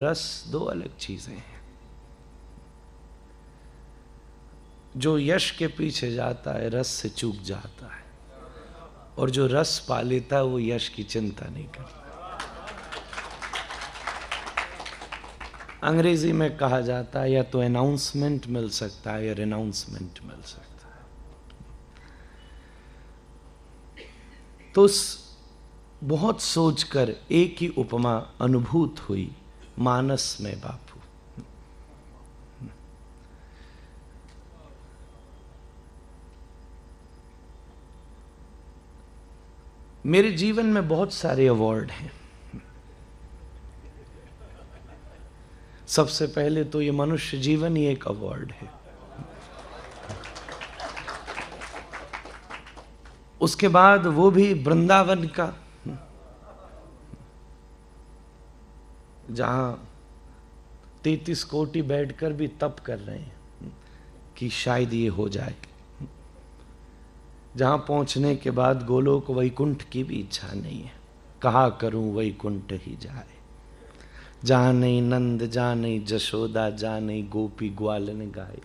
रस दो अलग चीजें हैं। जो यश के पीछे जाता है रस से चूक जाता है, और जो रस पा लेता है वो यश की चिंता नहीं करता। अंग्रेजी में कहा जाता है या तो अनाउंसमेंट मिल सकता है या रिनाउंसमेंट मिल सकता है। तो बहुत सोचकर एक ही उपमा अनुभूत हुई मानस में बापू। मेरे जीवन में बहुत सारे अवार्ड हैं। सबसे पहले तो ये मनुष्य जीवन ही एक अवार्ड है। उसके बाद वो भी वृंदावन का, जहां 33 कोटि बैठकर भी तप कर रहे हैं कि शायद ये हो जाए, जहां पहुंचने के बाद गोलोक वैकुंठ की भी इच्छा नहीं है, कहा करूं वैकुंठ ही जाए। जहां नहीं नंद, जहां नहीं जशोदा, जहां नहीं गोपी ग्वालन गाए।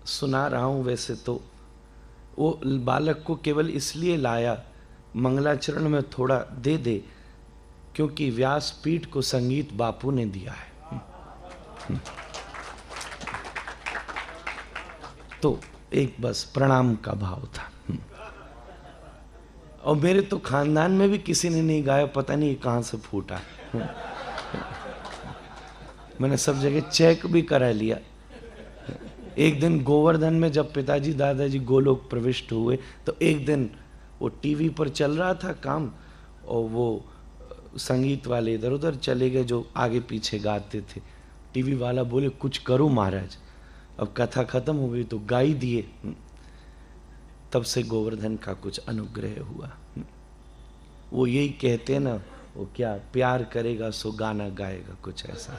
सुना रहा हूं, वैसे तो वो बालक को केवल इसलिए लाया मंगलाचरण में थोड़ा दे दे, क्योंकि व्यासपीठ को संगीत बापू ने दिया है। तो एक बस प्रणाम का भाव था। और मेरे तो खानदान में भी किसी ने नहीं गाया, पता नहीं कहां से फूटा। मैंने सब जगह चेक भी करा लिया। एक दिन गोवर्धन में जब पिताजी दादाजी गोलोक प्रविष्ट हुए, तो एक दिन वो टीवी पर चल रहा था काम, और वो संगीत वाले इधर उधर चले गए जो आगे पीछे गाते थे। टीवी वाला बोले कुछ करो महाराज। अब कथा खत्म हो गई तो गाई दिए। तब से गोवर्धन का कुछ अनुग्रह हुआ। वो यही कहते ना, वो क्या प्यार करेगा सो गाना गाएगा, कुछ ऐसा।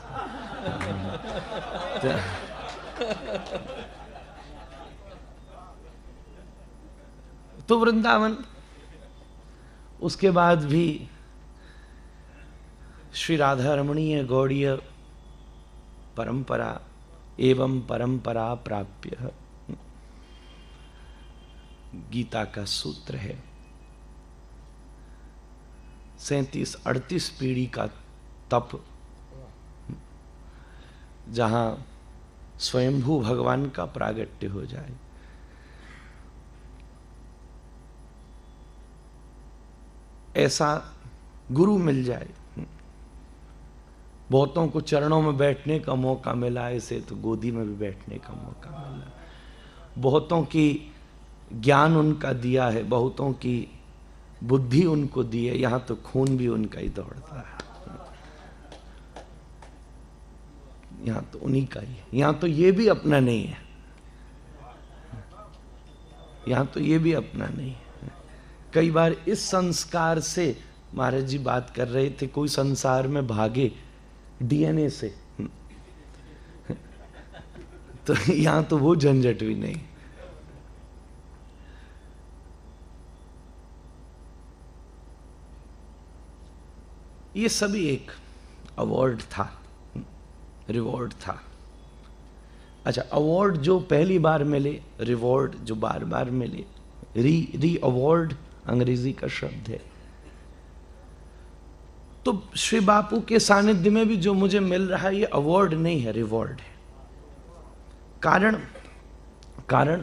तो वृंदावन, उसके बाद भी श्री राधा रमणीय गौड़ीय परंपरा एवं परंपरा प्राप्य, गीता का सूत्र है। 37-38 पीढ़ी का तप, जहां स्वयंभू भगवान का प्रागट्य हो जाए। ऐसा गुरु मिल जाए। बहुतों को चरणों में बैठने का मौका मिला, ऐसे तो गोदी में भी बैठने का मौका मिला। बहुतों की ज्ञान उनका दिया है, बहुतों की बुद्धि उनको दी है, यहां तो खून भी उनका ही दौड़ता है। यहां तो उन्हीं का ही है। यहां तो ये भी अपना नहीं है, यहां तो ये भी अपना नहीं है। कई बार इस संस्कार से, महाराज जी बात कर रहे थे, कोई संसार में भागे डीएनए से, तो यहां तो वो झंझट भी नहीं। ये सभी एक अवार्ड था, रिवॉर्ड था। अच्छा, अवार्ड जो पहली बार मिले, रिवॉर्ड जो बार बार मिले, री अवार्ड अंग्रेजी का शब्द है। तो श्री बापू के सानिध्य में भी जो मुझे मिल रहा है, ये अवार्ड नहीं है, रिवॉर्ड है। कारण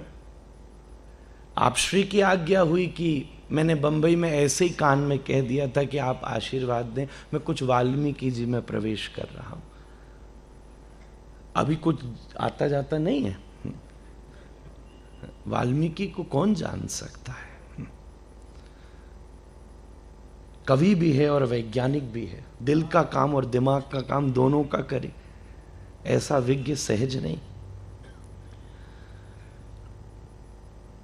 आप श्री की आज्ञा हुई कि मैंने बंबई में ऐसे ही कान में कह दिया था कि आप आशीर्वाद दें, मैं कुछ वाल्मीकि जी में प्रवेश कर रहा हूं। अभी कुछ आता जाता नहीं है। वाल्मीकि को कौन जान सकता है? कवि भी है और वैज्ञानिक भी है, दिल का काम और दिमाग का काम दोनों का करे, ऐसा विज्ञ सहज नहीं।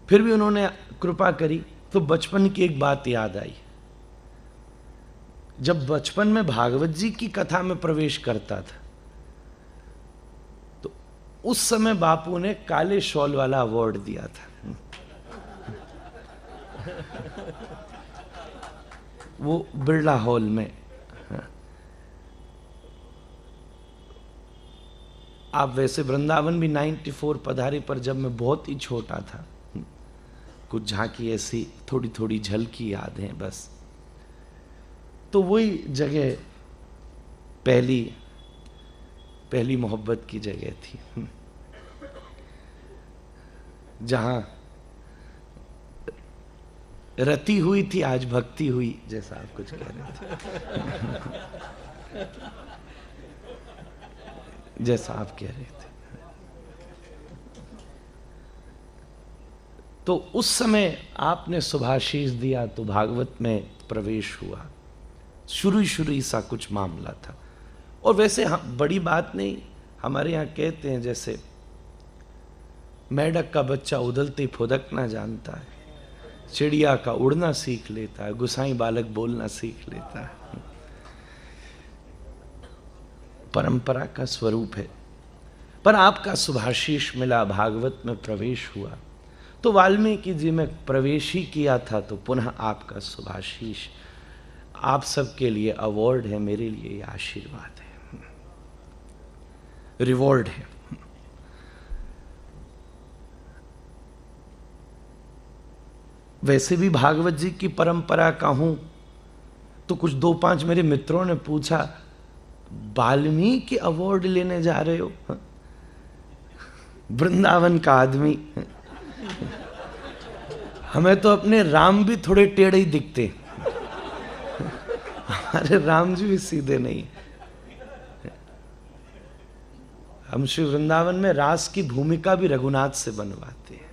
फिर भी उन्होंने कृपा करी। तो बचपन की एक बात याद आई। जब बचपन में भागवत जी की कथा में प्रवेश करता था, तो उस समय बापू ने काले शॉल वाला अवार्ड दिया था। वो बिरला हॉल में। आप वैसे वृंदावन भी 94 पधारे, पर जब मैं बहुत ही छोटा था, कुछ झांकी ऐसी थोड़ी थोड़ी झलकी याद है बस। तो वही जगह पहली मोहब्बत की जगह थी, जहां रति हुई थी, आज भक्ति हुई, जैसा आप कुछ कह रहे थे। जैसा आप कह रहे थे। तो उस समय आपने सुभाषीष दिया तो भागवत में प्रवेश हुआ। शुरू सा कुछ मामला था। और वैसे बड़ी बात नहीं, हमारे यहाँ कहते हैं जैसे मेढक का बच्चा उदलते फुदकना जानता है, चिड़िया का उड़ना सीख लेता है, गुसाई बालक बोलना सीख लेता है। परंपरा का स्वरूप है। पर आपका सुभाषीष मिला, भागवत में प्रवेश हुआ, तो वाल्मीकि जी में प्रवेश ही किया था, तो पुनः आपका सुभाषीष आप सबके लिए अवार्ड है, मेरे लिए ये आशीर्वाद है, रिवॉर्ड है। वैसे भी भागवत जी की परंपरा का हूं, तो कुछ 2-5 मेरे मित्रों ने पूछा, वाल्मीकि अवार्ड लेने जा रहे हो? वृंदावन का आदमी। हमें तो अपने राम भी थोड़े टेढ़े ही दिखते, हमारे राम जी भी सीधे नहीं। हम श्री वृंदावन में रास की भूमिका भी रघुनाथ से बनवाते हैं।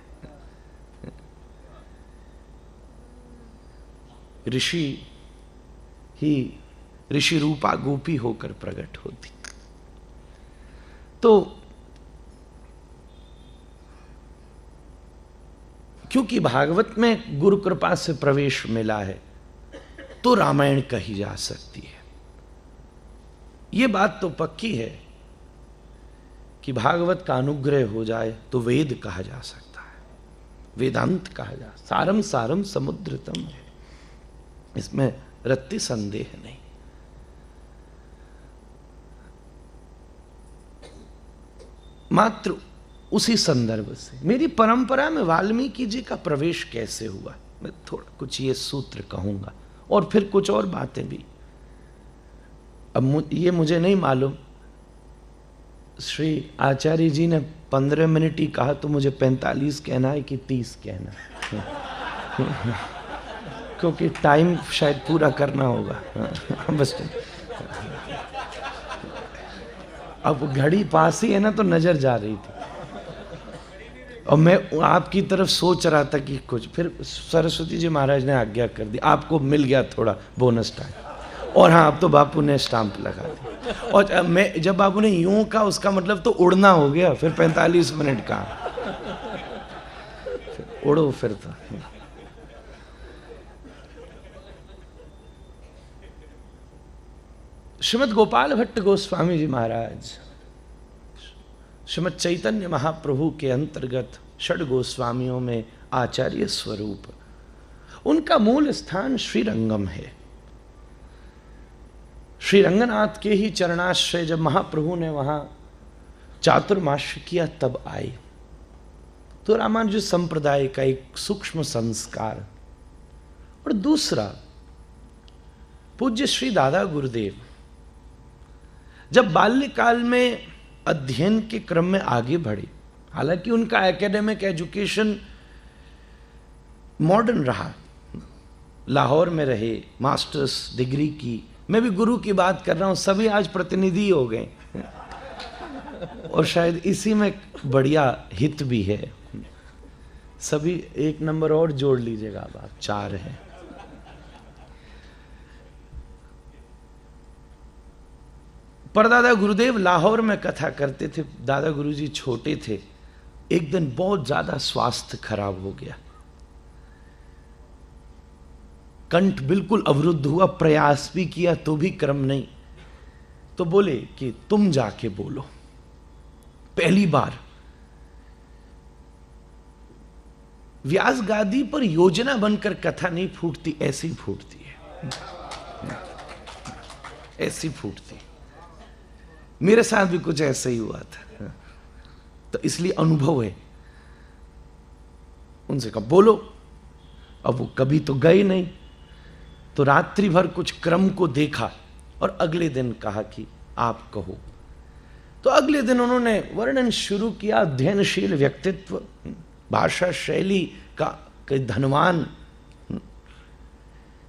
ऋषि रूपा गोपी होकर प्रकट होती। तो क्योंकि भागवत में गुरु कृपा से प्रवेश मिला है, तो रामायण कही जा सकती है। यह बात तो पक्की है कि भागवत का अनुग्रह हो जाए तो वेद कहा जा सकता है, वेदांत कहा जा, सारम सारम समुद्रतम है, इसमें रत्ती संदेह नहीं। मात्र उसी संदर्भ से मेरी परंपरा में वाल्मीकि जी का प्रवेश कैसे हुआ, मैं थोड़ा कुछ ये सूत्र कहूंगा और फिर कुछ और बातें भी। अब ये मुझे नहीं मालूम, श्री आचार्य जी ने 15 मिनट ही कहा, तो मुझे 45 कहना है कि 30 कहना है, क्योंकि टाइम शायद पूरा करना होगा। बस अब घड़ी पास ही है ना, तो नजर जा रही थी और मैं आपकी तरफ सोच रहा था कि कुछ, फिर सरस्वती जी महाराज ने आज्ञा कर दी, आपको मिल गया थोड़ा बोनस टाइम। और हाँ, अब तो बापू ने स्टाम्प लगा दी। और मैं जब बापू ने यूं कहा, उसका मतलब तो उड़ना हो गया। फिर 45 मिनट का उड़ो फिर तो। श्रीमद् गोपाल भट्ट गोस्वामी जी महाराज श्रीमद् चैतन्य महाप्रभु के अंतर्गत षड गोस्वामियों में आचार्य स्वरूप, उनका मूल स्थान श्रीरंगम है। श्री रंगनाथ के ही चरणाश्रय जब महाप्रभु ने वहां चातुर्मास्य किया तब आए। तो रामानुज संप्रदाय का एक सूक्ष्म संस्कार। और दूसरा, पूज्य श्री दादा गुरुदेव जब बाल्यकाल में अध्ययन के क्रम में आगे बढ़े, हालांकि उनका एकेडमिक एजुकेशन मॉडर्न रहा, लाहौर में रहे, मास्टर्स डिग्री की, मैं भी गुरु की बात कर रहा हूं, सभी आज प्रतिनिधि हो गए और शायद इसी में बढ़िया हित भी है। सभी 1 नंबर और जोड़ लीजिएगा, अब आप 4 हैं। पर दादा गुरुदेव लाहौर में कथा करते थे। दादा गुरुजी छोटे थे, एक दिन बहुत ज्यादा स्वास्थ्य खराब हो गया, कंठ बिल्कुल अवरुद्ध हुआ, प्रयास भी किया तो भी क्रम नहीं। तो बोले कि तुम जाके बोलो। पहली बार व्यास गादी पर योजना बनकर कथा नहीं फूटती, ऐसी फूटती है, ऐसी फूटती। मेरे साथ भी कुछ ऐसा ही हुआ था, तो इसलिए अनुभव है। उनसे कहा बोलो, अब वो कभी तो गए नहीं, तो रात्रि भर कुछ क्रम को देखा और अगले दिन कहा कि आप कहो। तो अगले दिन उन्होंने वर्णन शुरू किया, अध्ययनशील व्यक्तित्व, भाषा शैली का धनवान।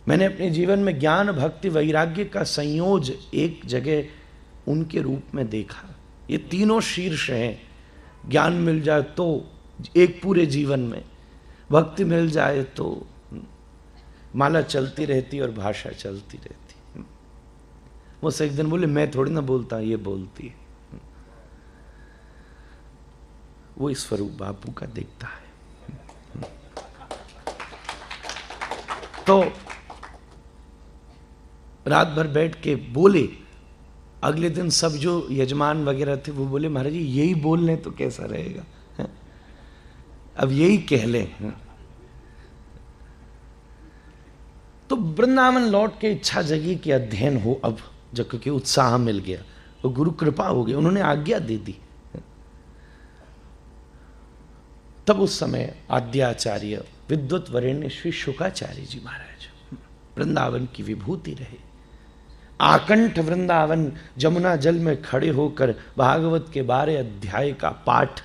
मैंने अपने जीवन में ज्ञान भक्ति वैराग्य का संयोज एक जगह उनके रूप में देखा। ये तीनों शीर्ष हैं। ज्ञान मिल जाए तो एक पूरे जीवन में, भक्ति मिल जाए तो माला चलती रहती और भाषा चलती रहती। मुझसे एक दिन बोले मैं थोड़ी ना बोलता, ये बोलती है। वो इस स्वरूप बापू का दिखता है। तो रात भर बैठ के बोले। अगले दिन सब जो यजमान वगैरह थे वो बोले महाराज जी यही बोल लें तो कैसा रहेगा, अब यही कह लें। तो वृंदावन लौट के इच्छा जगी कि अध्ययन हो अब, जब क्योंकि उत्साह मिल गया, वो गुरु कृपा हो गई, उन्होंने आज्ञा दे दी। तब उस समय आद्याचार्य विद्वत वरेण्य श्री शुकाचार्य जी महाराज वृंदावन की विभूति रहे। आकंठ वृंदावन जमुना जल में खड़े होकर भागवत के 12 अध्याय का पाठ,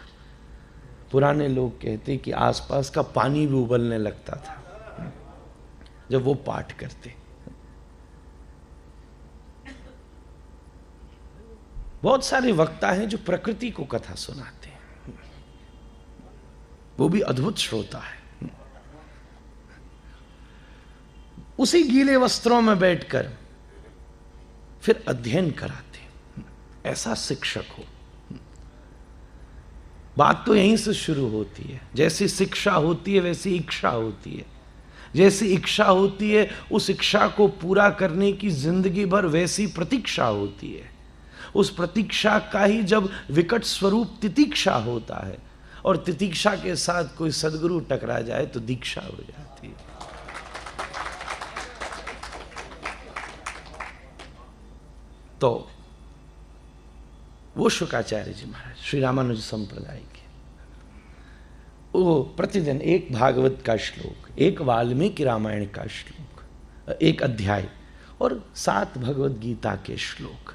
पुराने लोग कहते कि आसपास का पानी भी उबलने लगता था जब वो पाठ करते। बहुत सारे वक्ता हैं जो प्रकृति को कथा सुनाते हैं, वो भी अद्भुत श्रोता है। उसी गीले वस्त्रों में बैठकर फिर अध्ययन कराते, ऐसा शिक्षक हो। बात तो यहीं से शुरू होती है। जैसी शिक्षा होती है वैसी इच्छा होती है, जैसी इच्छा होती है उस इच्छा को पूरा करने की जिंदगी भर वैसी प्रतीक्षा होती है। उस प्रतीक्षा का ही जब विकट स्वरूप तितीक्षा होता है, और तितीक्षा के साथ कोई सदगुरु टकरा जाए तो दीक्षा हो जाती है। तो वो शुकाचार्य जी महाराज श्री रामानुज संप्रदाय के, वो प्रतिदिन एक भागवत का श्लोक, एक वाल्मीकि रामायण का श्लोक, एक अध्याय और 7 भगवत गीता के श्लोक।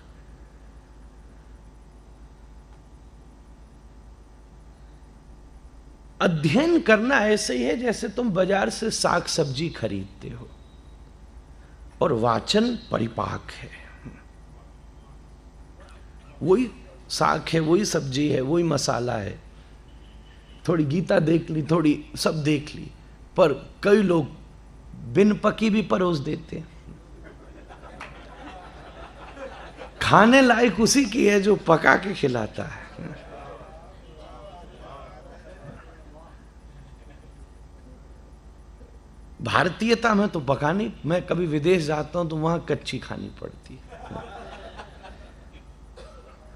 अध्ययन करना ऐसे ही है जैसे तुम बाजार से साग सब्जी खरीदते हो, और वाचन परिपाक है। वही साग है, वही सब्जी है, वही मसाला है। थोड़ी गीता देख ली, थोड़ी सब देख ली, पर कई लोग बिन पकी भी परोस देते हैं। खाने लायक उसी की है जो पका के खिलाता है। भारतीयता में तो पकानी, मैं कभी विदेश जाता हूं तो वहां कच्ची खानी पड़ती है।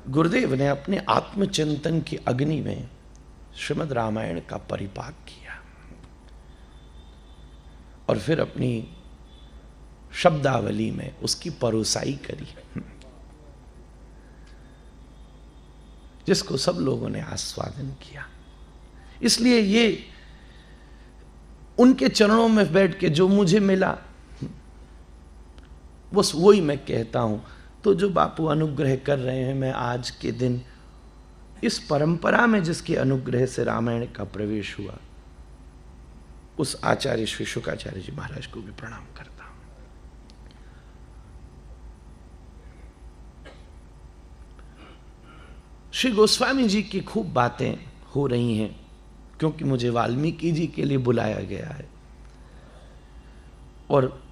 गुरुदेव ने अपने आत्मचिंतन की अग्नि में श्रीमद् रामायण का परिपाक किया, और फिर अपनी शब्दावली में उसकी परोसाई करी, जिसको सब लोगों ने आस्वादन किया। इसलिए ये उनके चरणों में बैठ के जो मुझे मिला बस वही मैं कहता हूं। तो जो बापू अनुग्रह कर रहे हैं, मैं आज के दिन इस परंपरा में जिसके अनुग्रह से रामायण का प्रवेश हुआ, उस आचार्य श्री शुकाचार्य जी महाराज को भी प्रणाम करता हूं। श्री गोस्वामी जी की खूब बातें हो रही हैं, क्योंकि मुझे वाल्मीकि जी के लिए बुलाया गया है। और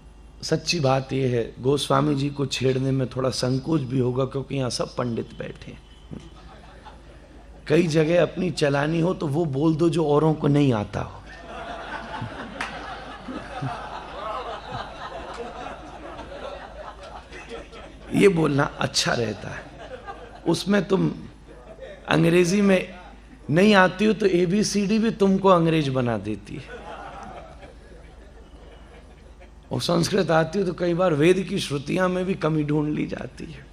सच्ची बात यह है, गोस्वामी जी को छेड़ने में थोड़ा संकोच भी होगा, क्योंकि यहाँ सब पंडित बैठे हैं। कई जगह अपनी चलानी हो तो वो बोल दो जो औरों को नहीं आता हो। ये बोलना अच्छा रहता है। उसमें तुम अंग्रेजी में नहीं आती हो तो ABCD भी तुमको अंग्रेज बना देती है, और संस्कृत आती हो तो कई बार वेद की श्रुतियां में भी कमी ढूंढ ली जाती है।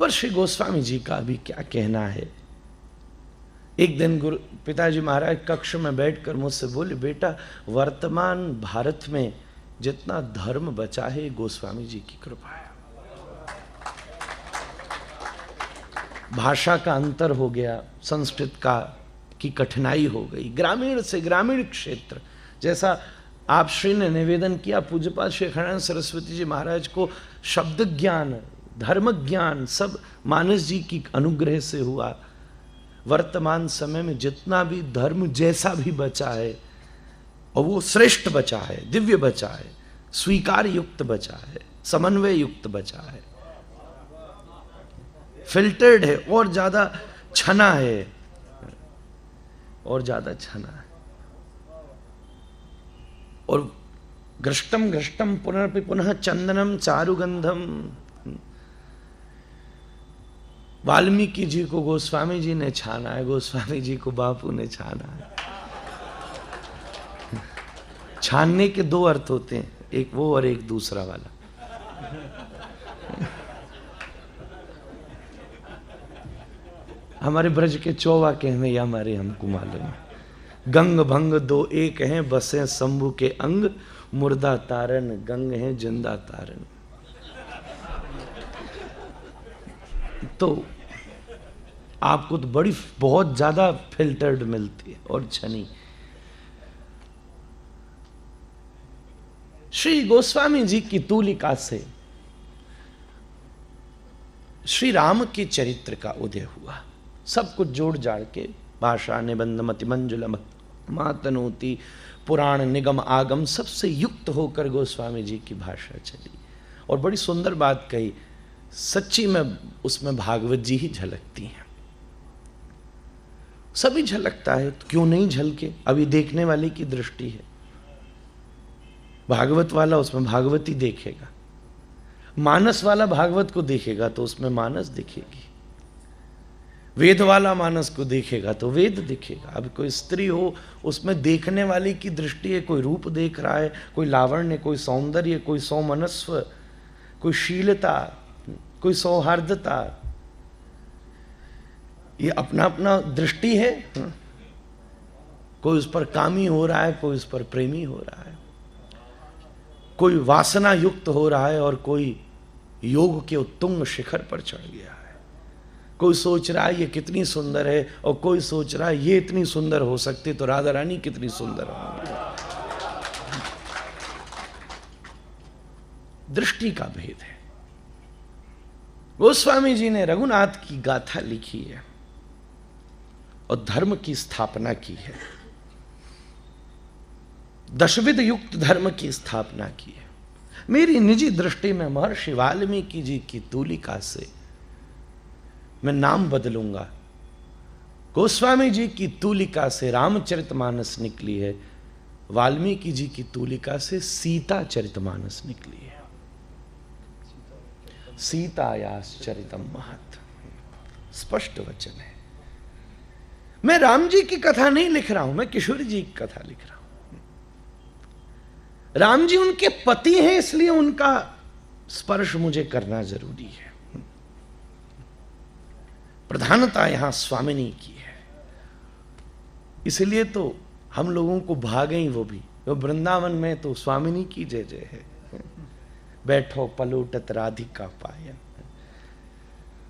पर श्री गोस्वामी जी का अभी क्या कहना है। एक दिन पिताजी महाराज कक्ष में बैठकर मुझसे बोले, बेटा वर्तमान भारत में जितना धर्म बचा है गोस्वामी जी की कृपा है। भाषा का अंतर हो गया, संस्कृत की कठिनाई हो गई, ग्रामीण से ग्रामीण क्षेत्र, जैसा आप श्री ने निवेदन किया पूज्यपाद श्री अखंडानंद सरस्वती जी महाराज को शब्द ज्ञान, धर्म ज्ञान सब मानस जी की अनुग्रह से हुआ। वर्तमान समय में जितना भी धर्म जैसा भी बचा है और वो श्रेष्ठ बचा है, दिव्य बचा है, स्वीकार युक्त बचा है, समन्वय युक्त बचा है, फिल्टर्ड है, और ज्यादा छना है, और ज्यादा छना है। और घृष्टम घृष्टम पुनरपि पुनः चंदनम चारुगंधम। वाल्मीकि जी को गोस्वामी जी ने छाना है, गोस्वामी जी को बापू ने छाना है। छानने के दो अर्थ होते हैं, एक वो और एक दूसरा वाला। हमारे ब्रज के चौवा के हमें या हमारे हमको मालूम है। गंग भंग दो एक हैं, बसे शंभु के अंग, मुर्दा तारन गंग है जिंदा तारन। तो आपको तो बड़ी बहुत ज्यादा फिल्टर्ड मिलती है और छनी। श्री गोस्वामी जी की तूलिका से श्री राम के चरित्र का उदय हुआ। सब कुछ जोड़ जाड़ के भाषा निबंध मति मंजुल मातनोति पुराण निगम आगम सबसे युक्त होकर गोस्वामी जी की भाषा चली। और बड़ी सुंदर बात कही, सच्ची में उसमें भागवत जी ही झलकती हैं। सभी झलकता है तो क्यों नहीं झलके, अभी देखने वाले की दृष्टि है। भागवत वाला उसमें भागवती देखेगा, मानस वाला भागवत को देखेगा तो उसमें मानस दिखेगी, वेद वाला मानस को देखेगा तो वेद दिखेगा। अब कोई स्त्री हो उसमें देखने वाले की दृष्टि है, कोई रूप देख रहा है, कोई लावण्य, कोई सौंदर्य, कोई सौमनस्व, कोई शीलता, कोई सौहार्दता, ये अपना अपना दृष्टि है। कोई उस पर कामी हो रहा है, कोई उस पर प्रेमी हो रहा है, कोई वासना युक्त हो रहा है और कोई योग के उत्तुंग शिखर पर चढ़ गया है। कोई सोच रहा है ये कितनी सुंदर है और कोई सोच रहा है ये इतनी सुंदर हो सकती तो राधा रानी कितनी सुंदर होंगी। दृष्टि का भेद है। गोस्वामी जी ने रघुनाथ की गाथा लिखी है और धर्म की स्थापना की है, दशविध युक्त धर्म की स्थापना की है। मेरी निजी दृष्टि में महर्षि वाल्मीकि जी की तूलिका से मैं नाम बदलूंगा। गोस्वामी जी की तूलिका से रामचरितमानस निकली है, वाल्मीकि जी की तूलिका से सीता चरितमानस निकली है। सीतायास चरितम महत्, स्पष्ट वचन है। मैं राम जी की कथा नहीं लिख रहा हूं, मैं किशोर जी की कथा लिख रहा हूं। राम जी उनके पति हैं, इसलिए उनका स्पर्श मुझे करना जरूरी है। प्रधानता यहां स्वामिनी की है, इसलिए तो हम लोगों को भागे ही वो भी। वो वृंदावन में तो स्वामिनी की जय जय है। बैठो पलोटत राधिका पायन,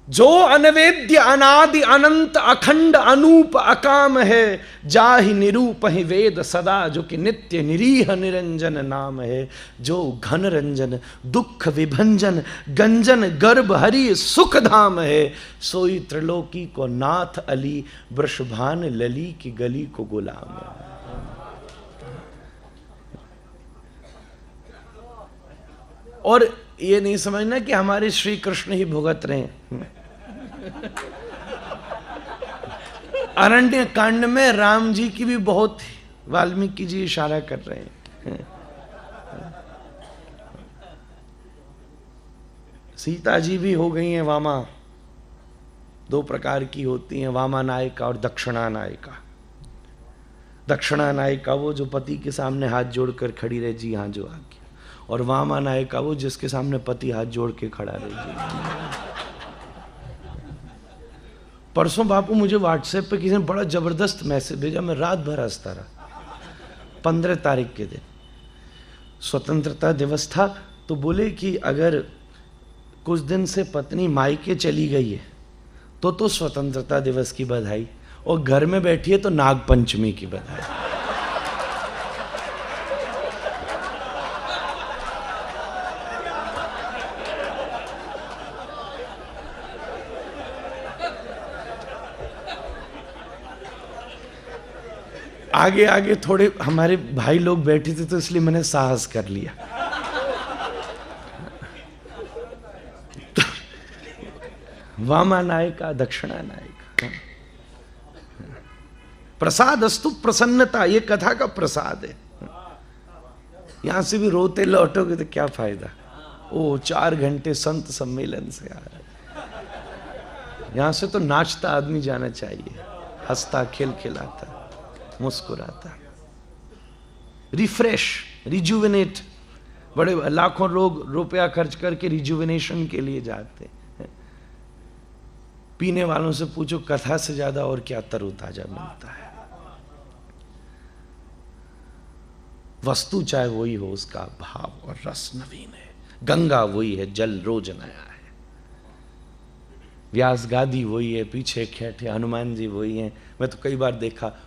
जो अनवेद्य अनादि अनंत अखंड अनूप अकाम है, जाहि निरूप ही वेद सदा, जो कि नित्य निरीह निरंजन नाम है। जो घन रंजन दुख विभंजन गंजन गर्भ हरि सुख धाम है, सोई त्रिलोकी को नाथ अली, वृषभान लली की गली को गुलाम है। और ये नहीं समझना कि हमारे श्री कृष्ण ही भुगत रहे हैं। अरण्य कांड में राम जी की भी बहुत वाल्मीकि जी इशारा कर रहे हैं। सीता जी भी हो गई हैं वामा, दो प्रकार की होती हैं, वामा नायिका और दक्षिणा नायिका। दक्षिणा नायिका वो जो पति के सामने हाथ जोड़कर खड़ी रहे, जी हाँ जो आगे, और वामा नायिका वो जिसके सामने पति हाथ जोड़ के खड़ा रहे, जी। परसों बापू मुझे व्हाट्सएप पे किसी ने बड़ा जबरदस्त मैसेज भेजा, मैं रात भर हंसता रहा। 15 तारीख के दिन स्वतंत्रता दिवस था, तो बोले कि अगर कुछ दिन से पत्नी मायके चली गई है तो स्वतंत्रता दिवस की बधाई, और घर में बैठी है तो नाग पंचमी की बधाई। आगे आगे थोड़े हमारे भाई लोग बैठे थे तो इसलिए मैंने साहस कर लिया। तो वामा नायका दक्षिणा नायका, प्रसाद अस्तु प्रसन्नता, ये कथा का प्रसाद है। यहां से भी रोते लौटोगे तो क्या फायदा। ओ 4 घंटे संत सम्मेलन से आ रहा है, यहां से तो नाचता आदमी जाना चाहिए, हंसता खिलखिलाता मुस्कुराता, रिफ्रेश, रिजुविनेट। बड़े लाखों लोग रुपया खर्च करके रिजुविनेशन के लिए जाते हैं। पीने वालों से पूछो कथा से ज्यादा और क्या तरोताजा मिलता है। वस्तु चाहे वही हो, उसका भाव और रस नवीन है। गंगा वही है, जल रोज नया है। व्यास गादी वही है, पीछे बैठे हनुमान जी वही हैं। मैं तो कई बार देखा,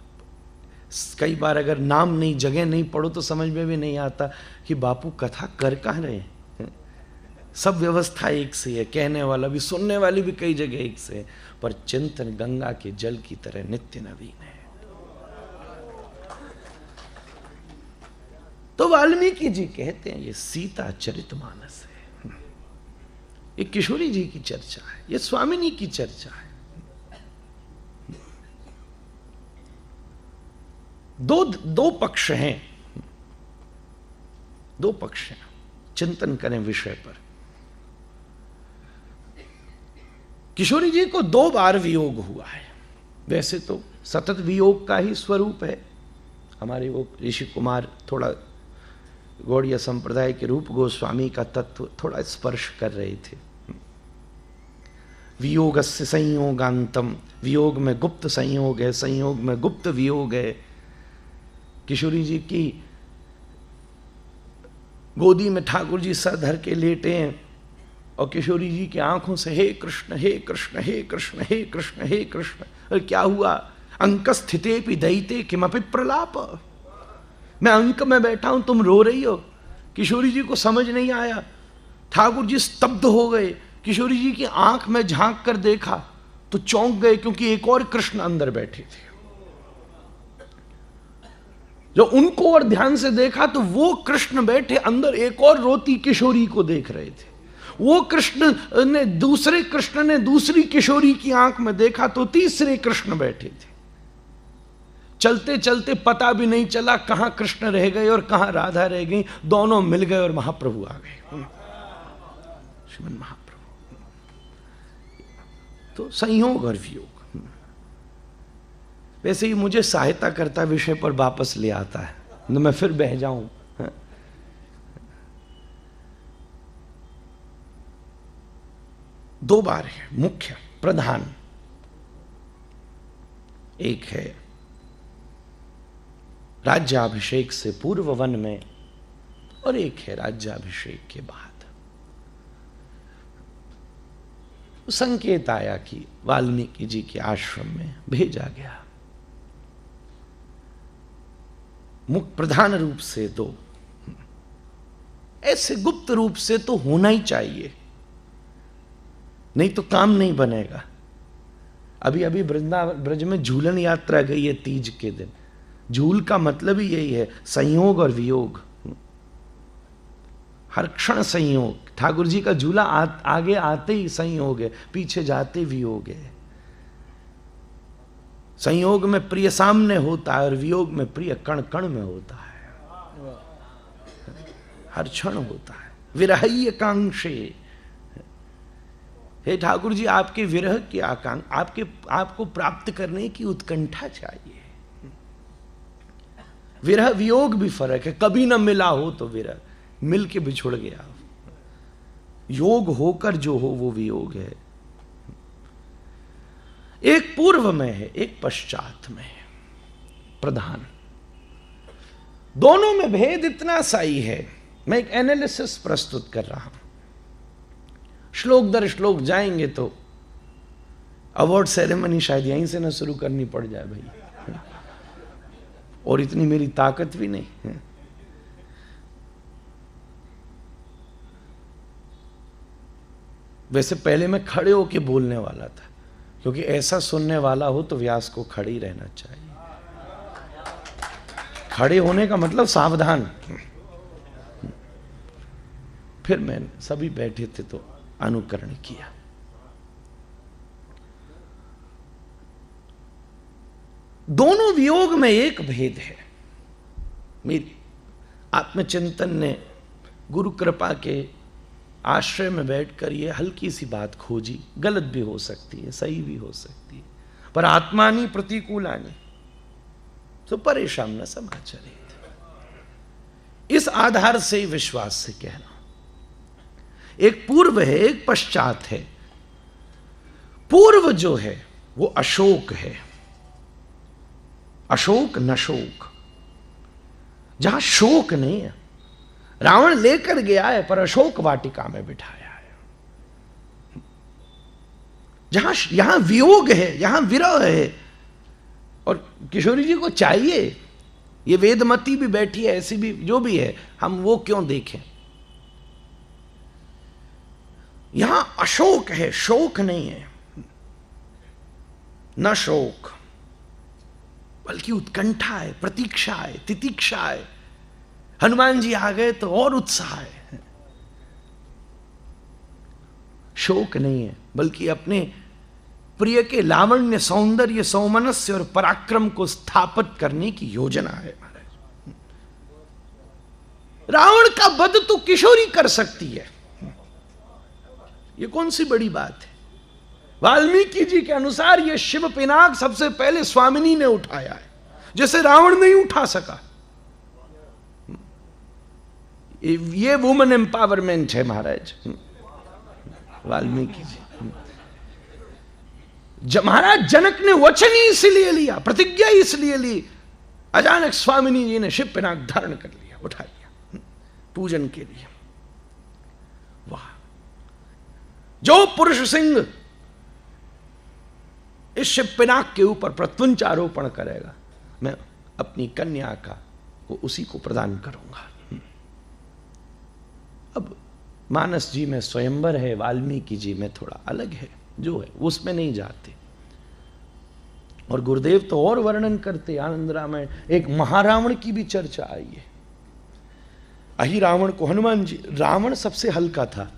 कई बार अगर नाम नहीं, जगह नहीं पढ़ो तो समझ में भी नहीं आता कि बापू कथा कर कहाँ रहे हैं। सब व्यवस्था एक से है, कहने वाला भी सुनने वाली भी कई जगह एक से है, पर चिंतन गंगा के जल की तरह नित्य नवीन है। तो वाल्मीकि जी कहते हैं ये सीता चरितमानस है, ये किशोरी जी की चर्चा है, ये स्वामिनी की चर्चा है। दो पक्ष हैं, दो पक्ष हैं। चिंतन करें विषय पर। किशोरी जी को 2 बार वियोग हुआ है। वैसे तो सतत वियोग का ही स्वरूप है। हमारे वो ऋषि कुमार थोड़ा गौड़ीय संप्रदाय के रूप गोस्वामी का तत्व थोड़ा स्पर्श कर रहे थे। वियोगस्य संयोगांतम, वियोग में गुप्त संयोग है, संयोग में गुप्त वियोग है। किशोरी जी की गोदी में ठाकुर जी सर धर के लेटे हैं और किशोरी जी की आंखों से हे कृष्ण हे कृष्ण हे कृष्ण हे कृष्ण हे कृष्ण। और क्या हुआ? अंक स्थिते भी दैते किमपि प्रलाप। मैं अंक में बैठा हूं, तुम रो रही हो। किशोरी जी को समझ नहीं आया, ठाकुर जी स्तब्ध हो गए। किशोरी जी की आंख में झांक कर देखा तो चौंक गए, क्योंकि एक और कृष्ण अंदर बैठे थे। जो उनको और ध्यान से देखा तो वो कृष्ण बैठे अंदर एक और रोती किशोरी को देख रहे थे। वो कृष्ण ने, दूसरे कृष्ण ने दूसरी किशोरी की आंख में देखा तो तीसरे कृष्ण बैठे थे। चलते चलते पता भी नहीं चला कहां कृष्ण रह गए और कहां राधा रह गई। दोनों मिल गए और महाप्रभु आ गए, श्रीमन महाप्रभु। तो संयोग और वियोग। वैसे ही मुझे सहायता करता विषय पर वापस ले आता है, तो मैं फिर बह जाऊं। 2 बार है मुख्य प्रधान। एक है राज्याभिषेक से पूर्व वन में, और एक है राज्याभिषेक के बाद। संकेत आया कि वाल्मीकि जी के आश्रम में भेजा गया। मुख्य प्रधान रूप से 2, ऐसे गुप्त रूप से तो होना ही चाहिए, नहीं तो काम नहीं बनेगा। अभी अभी वृंदावन ब्रज में झूलन यात्रा गई है तीज के दिन। झूल का मतलब ही यही है, संयोग और वियोग। हर क्षण संयोग। ठाकुर जी का झूला आगे आते ही संयोग है, पीछे जाते वियोग है। संयोग में प्रिय सामने होता है और वियोग में प्रिय कण कण में होता है, हर क्षण होता है। विरहय कांक्षे। हे ठाकुर जी, आपके विरह की आकांक्षा, आपको प्राप्त करने की उत्कंठा चाहिए। विरह वियोग भी फर्क है। कभी ना मिला हो तो विरह, मिल के बिछुड़ गया। योग होकर जो हो वो वियोग है। एक पूर्व में है, एक पश्चात में है, प्रधान। दोनों में भेद इतना सा ही है। मैं एक एनालिसिस प्रस्तुत कर रहा हूं, श्लोक दर श्लोक जाएंगे तो अवार्ड सेरेमनी शायद यहीं से ना शुरू करनी पड़ जाए भाई, और इतनी मेरी ताकत भी नहीं। वैसे पहले मैं खड़े होके बोलने वाला था, क्योंकि ऐसा सुनने वाला हो तो व्यास को खड़े ही रहना चाहिए। खड़े होने का मतलब सावधान। फिर मैंने, सभी बैठे थे तो अनुकरण किया। दोनों वियोग में एक भेद है। मेरी आत्मचिंतन ने गुरु कृपा के आश्रय में बैठकर ये हल्की सी बात खोजी। गलत भी हो सकती है, सही भी हो सकती है, पर आत्मानी प्रतिकूलानी तो परेशान न समाचरित। इस आधार से विश्वास से कह रहा हूं। एक पूर्व है, एक पश्चात है। पूर्व जो है वो अशोक है, अशोक न शोक, जहां शोक नहीं है। रावण लेकर गया है पर अशोक वाटिका में बिठाया है। जहां यहां वियोग है, यहां विरह है। और किशोरी जी को चाहिए, ये वेदमती भी बैठी है, ऐसी भी जो भी है, हम वो क्यों देखें। यहां अशोक है, शोक नहीं है, न शोक, बल्कि उत्कंठा है, प्रतीक्षा है, तितीक्षा है। हनुमान जी आ गए तो और उत्साह है। शोक नहीं है, बल्कि अपने प्रिय के लावण्य, सौंदर्य, सौमनस्य और पराक्रम को स्थापित करने की योजना है महाराज। रावण का वध तो किशोरी कर सकती है, ये कौन सी बड़ी बात है। वाल्मीकि जी के अनुसार यह शिव पिनाक सबसे पहले स्वामिनी ने उठाया है, जैसे रावण नहीं उठा सका। ये वुमेन एम्पावरमेंट है महाराज, वाल्मीकि जी। महाराज जनक ने वचन ही इसलिए लिया, प्रतिज्ञा इसलिए ली, अचानक स्वामिनी जी ने शिव पिनाक धारण कर लिया, उठा लिया पूजन के लिए। वाह! जो पुरुष सिंह इस शिव पिनाक के ऊपर प्रत्युंचारोपण करेगा, मैं अपनी कन्या का वो उसी को प्रदान करूंगा। अब मानस जी में स्वयंवर है, वाल्मीकि जी में थोड़ा अलग है, जो है उसमें नहीं जाते। और गुरुदेव तो और वर्णन करते आनंद रामायण। एक महारावण की भी चर्चा आई है। अहि रावण को हनुमान जी, रावण सबसे हल्का था,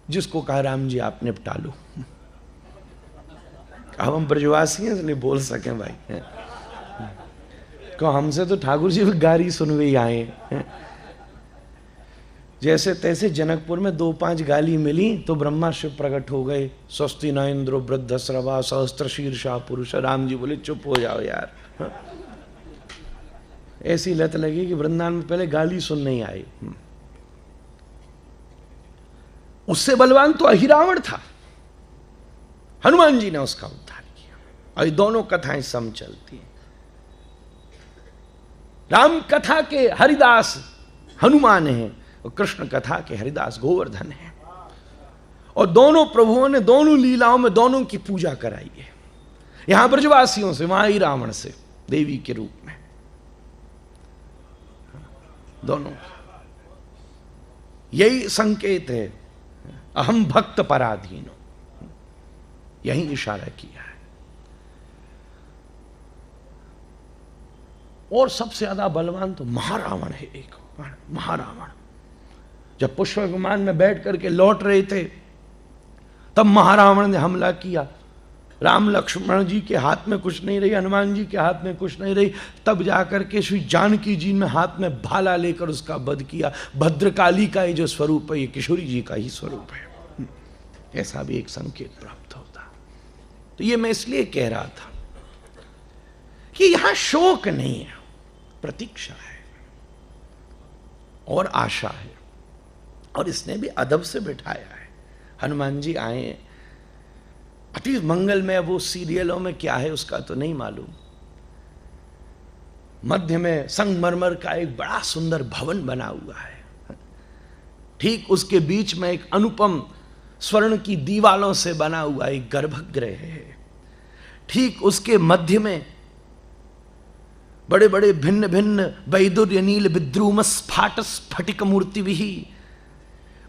जिसको कहा राम जी आप निपटा लो। अब हम ब्रजवासी हैं इसलिए बोल सकें भाई, क्यों हमसे तो ठाकुर जी गारी सुनवे ही आए। जैसे तैसे जनकपुर में 2-5 गाली मिली तो ब्रह्मा शिव प्रकट हो गए। स्वस्ति न इंद्रो वृद्धश्रवा सहस्त्र शीर्षा पुरुष। राम जी बोले चुप हो जाओ यार। ऐसी लत लगी कि वृंदावन में पहले गाली सुनने ही आई। उससे बलवान तो अहिरावण था, हनुमान जी ने उसका उद्धार किया। और ये दोनों कथाएं सम चलती हैं। राम कथा के हरिदास हनुमान हैं और कृष्ण कथा के हरिदास गोवर्धन हैं। और दोनों प्रभुओं ने दोनों लीलाओं में दोनों की पूजा कराई है, यहां ब्रजवासियों से, वहां ही रावण से, देवी के रूप में। दोनों यही संकेत है, अहम भक्त पराधीनो, यही इशारा किया है। और सबसे ज्यादा बलवान तो महारावण है। एक महारावण जब पुष्प विमान में बैठ करके लौट रहे थे, तब महारावण ने हमला किया। राम लक्ष्मण जी के हाथ में कुछ नहीं रही, हनुमान जी के हाथ में कुछ नहीं रही, तब जाकर के श्री जानकी जी ने हाथ में भाला लेकर उसका वध किया। भद्रकाली का ये जो स्वरूप है, ये किशोरी जी का ही स्वरूप है। ऐसा भी एक संकेत प्राप्त होता। तो ये मैं इसलिए कह रहा था कि यहां शोक नहीं है, प्रतीक्षा है और आशा है। और इसने भी अदब से बिठाया है। हनुमान जी आए, अति मंगल में, वो सीरियलों में क्या है उसका तो नहीं मालूम। मध्य में संगमरमर का एक बड़ा सुंदर भवन बना हुआ है, ठीक उसके बीच में एक अनुपम स्वर्ण की दीवालों से बना हुआ एक गर्भगृह है, ठीक उसके मध्य में बड़े बड़े भिन्न भिन्न वैदुर्य नील विद्रुम स्फाट स्फटिक मूर्ति भी,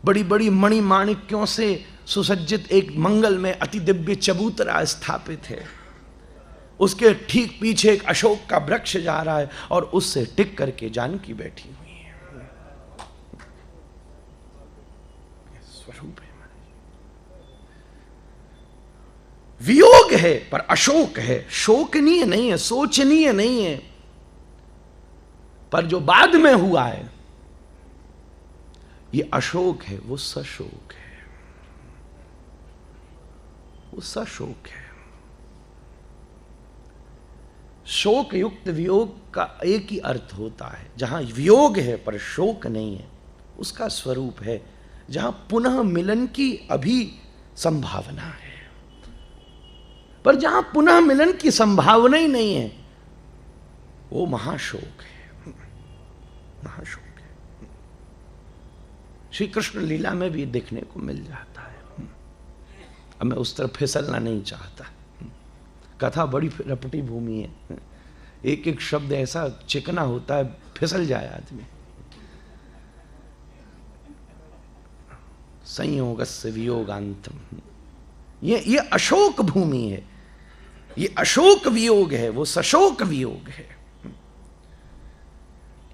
बड़ी बड़ी मणि माणिक्यों से सुसज्जित एक मंगल में अति दिव्य चबूतरा स्थापित है। उसके ठीक पीछे एक अशोक का वृक्ष जा रहा है और उससे टिक करके जानकी बैठी हुई है। स्वरूप है, वियोग है पर अशोक है, शोकनीय नहीं है, सोचनीय नहीं है। पर जो बाद में हुआ है ये अशोक है, वो सशोक है, वो सशोक है। शोक युक्त वियोग का एक ही अर्थ होता है, जहां वियोग है पर शोक नहीं है, उसका स्वरूप है। जहां पुनः मिलन की अभी संभावना है, पर जहां पुनः मिलन की संभावना ही नहीं है, वो महाशोक है, महाशोक है। श्री कृष्ण लीला में भी देखने को मिल जाता है। अब मैं उस तरफ फिसलना नहीं चाहता, कथा बड़ी रपटी भूमि है, एक एक शब्द ऐसा चिकना होता है फिसल जाए आदमी। संयोगस्य वियोगांतम, ये अशोक भूमि है, ये अशोक वियोग है, वो सशोक वियोग है।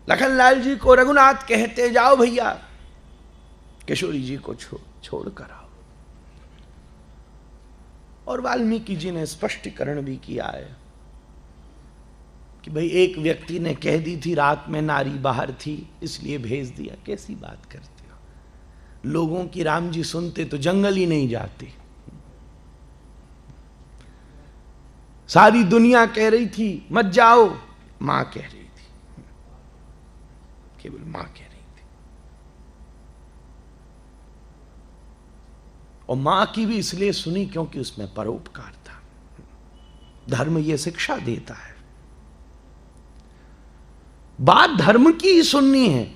लखनलाल जी को रघुनाथ कहते जाओ भैया किशोरी जी को छोड़ कर आओ। और वाल्मीकि जी ने स्पष्टीकरण भी किया है कि भाई एक व्यक्ति ने कह दी थी रात में नारी बाहर थी इसलिए भेज दिया। कैसी बात करते हो, लोगों की राम जी सुनते तो जंगल ही नहीं जाते। सारी दुनिया कह रही थी मत जाओ, मां कह रही थी, केवल मां कह रही थी। और मां की भी इसलिए सुनी क्योंकि उसमें परोपकार था। धर्म यह शिक्षा देता है, बात धर्म की ही सुननी है,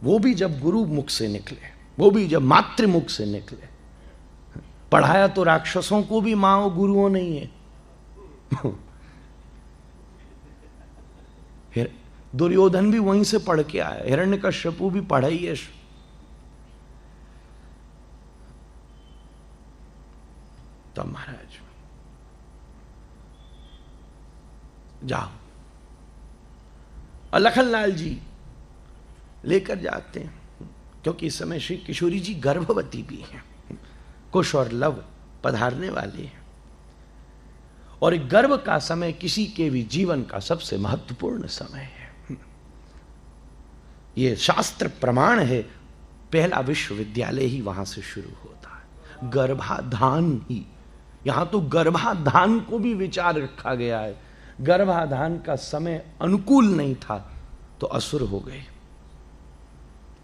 वो भी जब गुरु मुख से निकले, वो भी जब मातृमुख से निकले। पढ़ाया तो राक्षसों को भी मां गुरुओं नहीं है। दुर्योधन भी वहीं से पढ़ के आया, हिरण्यकश्यपु भी पढ़ा ही है। तो महाराज जाओ, और लखनलाल जी लेकर जाते हैं, क्योंकि इस समय श्री किशोरी जी गर्भवती भी हैं, कुश और लव पधारने वाले हैं। और एक गर्भ का समय किसी के भी जीवन का सबसे महत्वपूर्ण समय है। यह शास्त्र प्रमाण है, पहला विश्वविद्यालय ही वहां से शुरू होता है, गर्भाधान ही। यहां तो गर्भाधान को भी विचार रखा गया है। गर्भाधान का समय अनुकूल नहीं था तो असुर हो गए,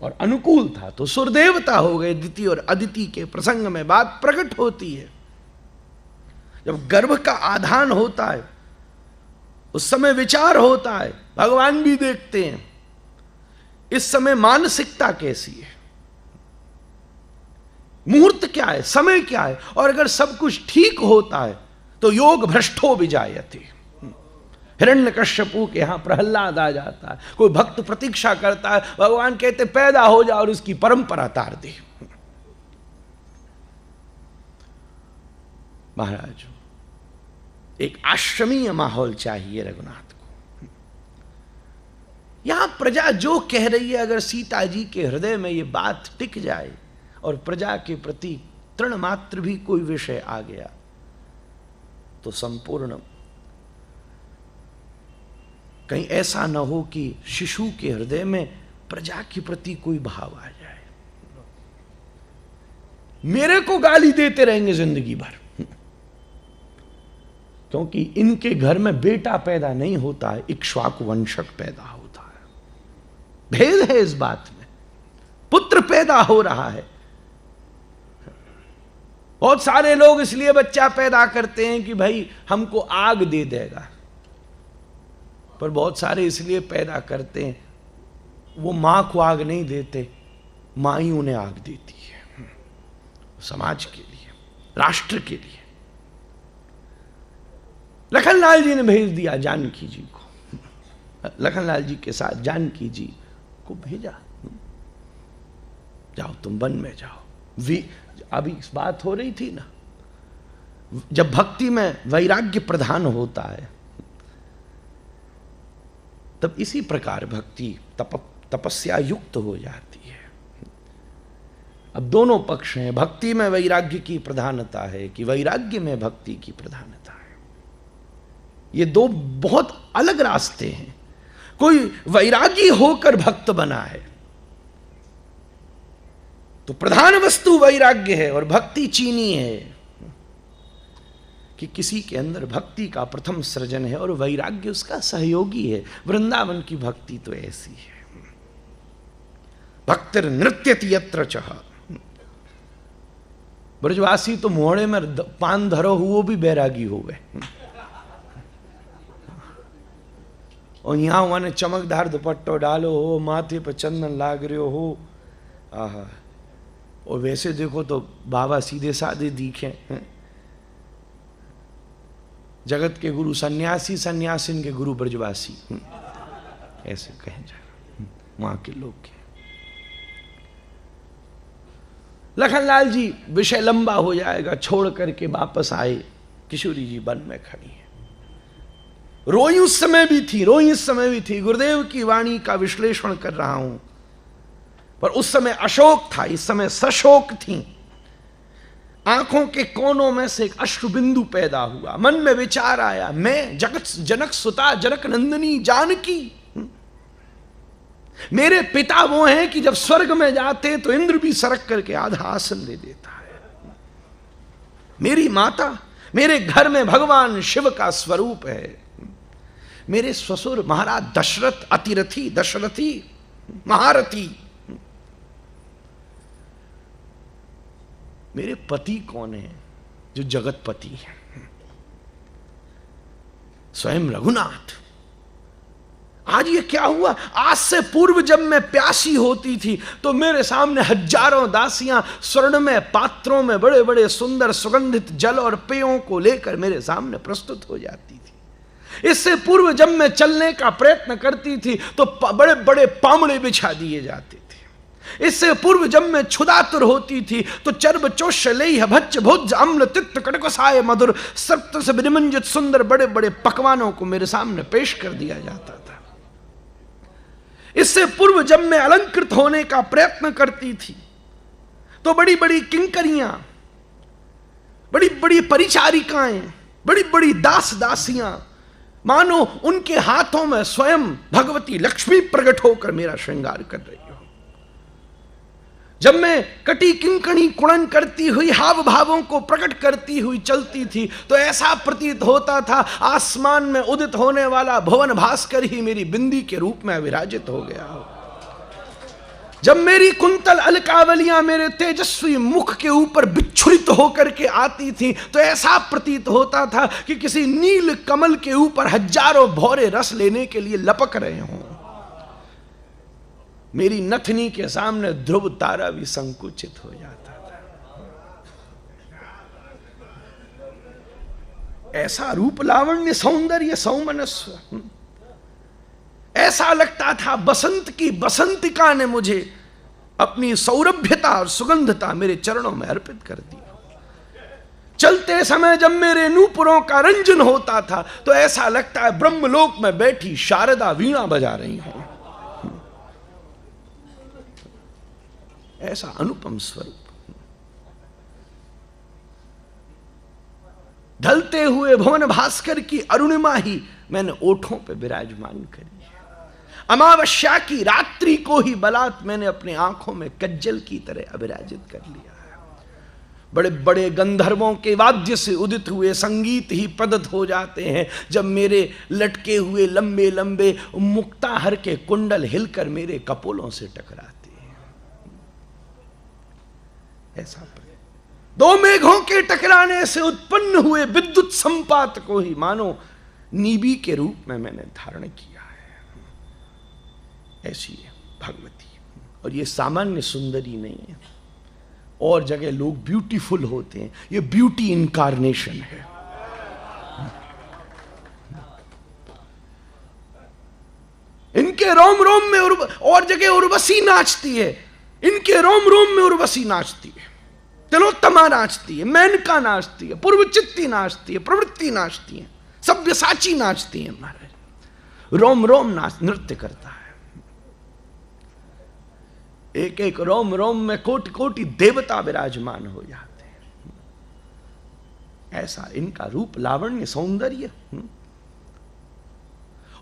और अनुकूल था तो सुरदेवता हो गए। दिति और अदिति के प्रसंग में बात प्रकट होती है। जब गर्भ का आधान होता है उस समय विचार होता है, भगवान भी देखते हैं इस समय मानसिकता कैसी है, मुहूर्त क्या है, समय क्या है। और अगर सब कुछ ठीक होता है तो योग भ्रष्टो विजायते। हिरण्यकश्यपु के यहां प्रहलाद आ जाता है, कोई भक्त प्रतीक्षा करता है, भगवान कहते पैदा हो जा और इसकी परंपरा तार दे। महाराज एक आश्रमीय माहौल चाहिए रघुनाथ को। यहां प्रजा जो कह रही है, अगर सीता जी के हृदय में ये बात टिक जाए और प्रजा के प्रति तृण मात्र भी कोई विषय आ गया तो संपूर्ण, कहीं ऐसा न हो कि शिशु के हृदय में प्रजा के प्रति कोई भाव आ जाए। मेरे को गाली देते रहेंगे जिंदगी भर, क्योंकि इनके घर में बेटा पैदा नहीं होता है, इक्ष्वाकु वंशक पैदा होता है। भेद है इस बात में, पुत्र पैदा हो रहा है। बहुत सारे लोग इसलिए बच्चा पैदा करते हैं कि भाई हमको आग दे देगा, पर बहुत सारे इसलिए पैदा करते हैं वो मां को आग नहीं देते, मां ही उन्हें आग देती है, समाज के लिए, राष्ट्र के लिए। लखनलाल जी ने भेज दिया जानकी जी को, लखनलाल जी के साथ जानकी जी को भेजा, जाओ तुम वन में जाओ। अभी इस बात हो रही थी ना, जब भक्ति में वैराग्य प्रधान होता है तब इसी प्रकार भक्ति तपस्या युक्त हो जाती है। अब दोनों पक्ष हैं, भक्ति में वैराग्य की प्रधानता है कि वैराग्य में भक्ति की प्रधानता है। ये दो बहुत अलग रास्ते हैं। कोई वैरागी होकर भक्त बना है तो प्रधान वस्तु वैराग्य है और भक्ति चीनी है कि किसी के अंदर भक्ति का प्रथम सृजन है और वैराग्य उसका सहयोगी है। वृंदावन की भक्ति तो ऐसी है, भक्तिर नृत्यति यत्र चह। ब्रजवासी तो मोहड़े में पान धरो हुओ भी बैरागी हो गए, और यहां वहां चमकदार दुपट्टो डालो हो, माथे पर चंदन लाग रहे हो, आहा। और वैसे देखो तो बाबा सीधे साधे दिखे, जगत के गुरु सन्यासी, सन्यासिन के गुरु ब्रजवासी, ऐसे कहें जाए वहां के लोग के। लखनलाल जी विषय लंबा हो जाएगा, छोड़ करके वापस आए। किशोरी जी वन में खड़ी है, रोई उस समय भी थी, रोई इस समय भी थी। गुरुदेव की वाणी का विश्लेषण कर रहा हूं, पर उस समय अशोक था, इस समय सशोक थी। आंखों के कोनों में से एक अश्रु बिंदु पैदा हुआ। मन में विचार आया, मैं जगत जनक सुता जनक नंदिनी जानकी, मेरे पिता वो हैं कि जब स्वर्ग में जाते तो इंद्र भी सरक करके आधा आसन दे देता है। मेरी माता मेरे घर में भगवान शिव का स्वरूप है। मेरे ससुर महाराज दशरथ अतिरथी, दशरथी महारथी। मेरे पति कौन है? जो जगतपति है, स्वयं रघुनाथ। आज ये क्या हुआ? आज से पूर्व जब मैं प्यासी होती थी तो मेरे सामने हजारों दासियां स्वर्ण में पात्रों में बड़े बड़े सुंदर सुगंधित जल और पेयों को लेकर मेरे सामने प्रस्तुत हो जाती थी। इससे पूर्व जब मैं चलने का प्रयत्न करती थी तो बड़े बड़े पामड़े बिछा दिए जाते थे। इससे पूर्व जब मैं क्षुधातुर होती थी तो चर्ब चोष्यलेह भच्च भोज अम्ल तिक्त कटकसाय मधुर सप्त से विनिमंजित सुंदर बड़े बड़े पकवानों को मेरे सामने पेश कर दिया जाता था। इससे पूर्व जब मैं अलंकृत होने का प्रयत्न करती थी तो बड़ी बड़ी किंकरियां, बड़ी बड़ी परिचारिकाएं, बड़ी बड़ी दास दासियां, मानो उनके हाथों में स्वयं भगवती लक्ष्मी प्रकट होकर मेरा श्रृंगार कर रही हो। जब मैं कटी किंकणी कुड़न करती हुई हाव भावों को प्रकट करती हुई चलती थी तो ऐसा प्रतीत होता था आसमान में उदित होने वाला भुवन भास्कर ही मेरी बिंदी के रूप में विराजित हो गया हो। जब मेरी कुंतल अलकावलियां मेरे तेजस्वी मुख के ऊपर बिच्छुरित होकर के आती थी तो ऐसा प्रतीत होता था कि किसी नील कमल के ऊपर हजारों भौरे रस लेने के लिए लपक रहे हों। मेरी नथनी के सामने ध्रुव तारा भी संकुचित हो जाता था। ऐसा रूप लावण्य सौंदर्य सौमनस्व, ऐसा लगता था बसंत की बसंतिका ने मुझे अपनी सौरभ्यता और सुगंधता मेरे चरणों में अर्पित कर दी। चलते समय जब मेरे नूपुरों का रंजन होता था तो ऐसा लगता है ब्रह्मलोक में बैठी शारदा वीणा बजा रही हो। ऐसा अनुपम स्वरूप। ढलते हुए भुवन भास्कर की अरुणिमा ही मैंने ओठों पे विराजमान करी है। अमावस्या की रात्रि को ही बलात् मैंने अपनी आंखों में कज्जल की तरह अविराजित कर लिया है। बड़े बड़े गंधर्वों के वाद्य से उदित हुए संगीत ही प्रदत्त हो जाते हैं जब मेरे लटके हुए लंबे लंबे मुक्ताहर के कुंडल हिलकर मेरे कपोलों से टकराते। ऐसा दो मेघों के टकराने से उत्पन्न हुए विद्युत संपात को ही मानो नीबी के रूप में मैंने धारण किया है। ऐसी है भगवती। और ये सामान्य सुंदरी नहीं है। और जगह लोग ब्यूटीफुल होते हैं, ये ब्यूटी इनकारनेशन है। इनके रोम रोम में और जगह उर्वशी नाचती है, इनके रोम रोम में उर्वशी नाचती है, तिलोत्तमा नाचती है, मेनका नाचती है, पूर्वचित्ती नाचती है, प्रवृत्ति नाचती है, सव्यसाची नाचती है। महाराज रोम रोम नाच नृत्य करता है। एक एक रोम रोम में कोटि कोटि देवता विराजमान हो जाते हैं। ऐसा इनका रूप, लावण्य, सौंदर्य।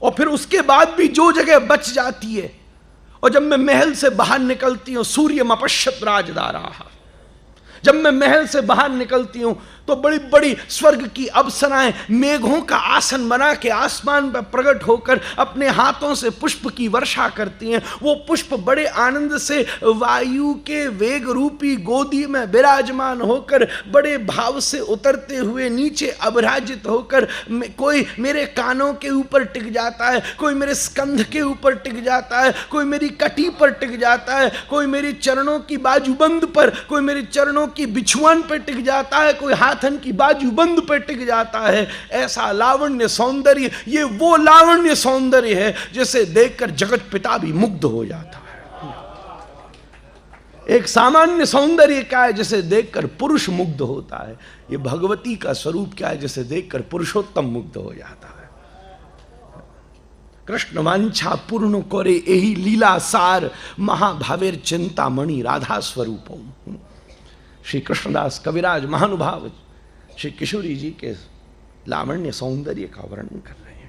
और फिर उसके बाद भी जो जगह बच जाती है, और जब मैं महल से बाहर निकलती हूं, सूर्य मपश्यत राजदारा, जब मैं महल से बाहर निकलती हूं तो बड़ी बड़ी स्वर्ग की अप्सराएं मेघों का आसन बना के आसमान पर प्रकट होकर अपने हाथों से पुष्प की वर्षा करती हैं। वो पुष्प बड़े आनंद से वायु के वेग रूपी गोदी में विराजमान होकर बड़े भाव से उतरते हुए नीचे अभराजित होकर कोई मेरे कानों के ऊपर टिक जाता है, कोई मेरे स्कंध के ऊपर टिक जाता है, कोई मेरी कटी पर टिक जाता है, कोई मेरी चरणों की बाजूबंद पर, कोई मेरी चरणों की बिछुआन पर टिक जाता है, कोई हाथन की बाजूबंद पर टिक जाता है। ऐसा लावण्य सौंदर्य, ये वो लावण्य सौंदर्य है जिसे देखकर जगत पिता भी मुग्ध हो जाता है। एक सामान्य सौंदर्य क्या है जिसे देखकर पुरुष मुग्ध होता है, ये भगवती का स्वरूप क्या है जिसे देखकर पुरुषोत्तम मुग्ध हो जाता है। कृष्ण वांछा पूर्ण करे यही लीला सार, महाभावेर चिंतामणि राधा स्वरूपम। श्री कृष्णदास कविराज महानुभाव श्री किशोरी जी के लावण्य सौंदर्य का वर्णन कर रहे हैं।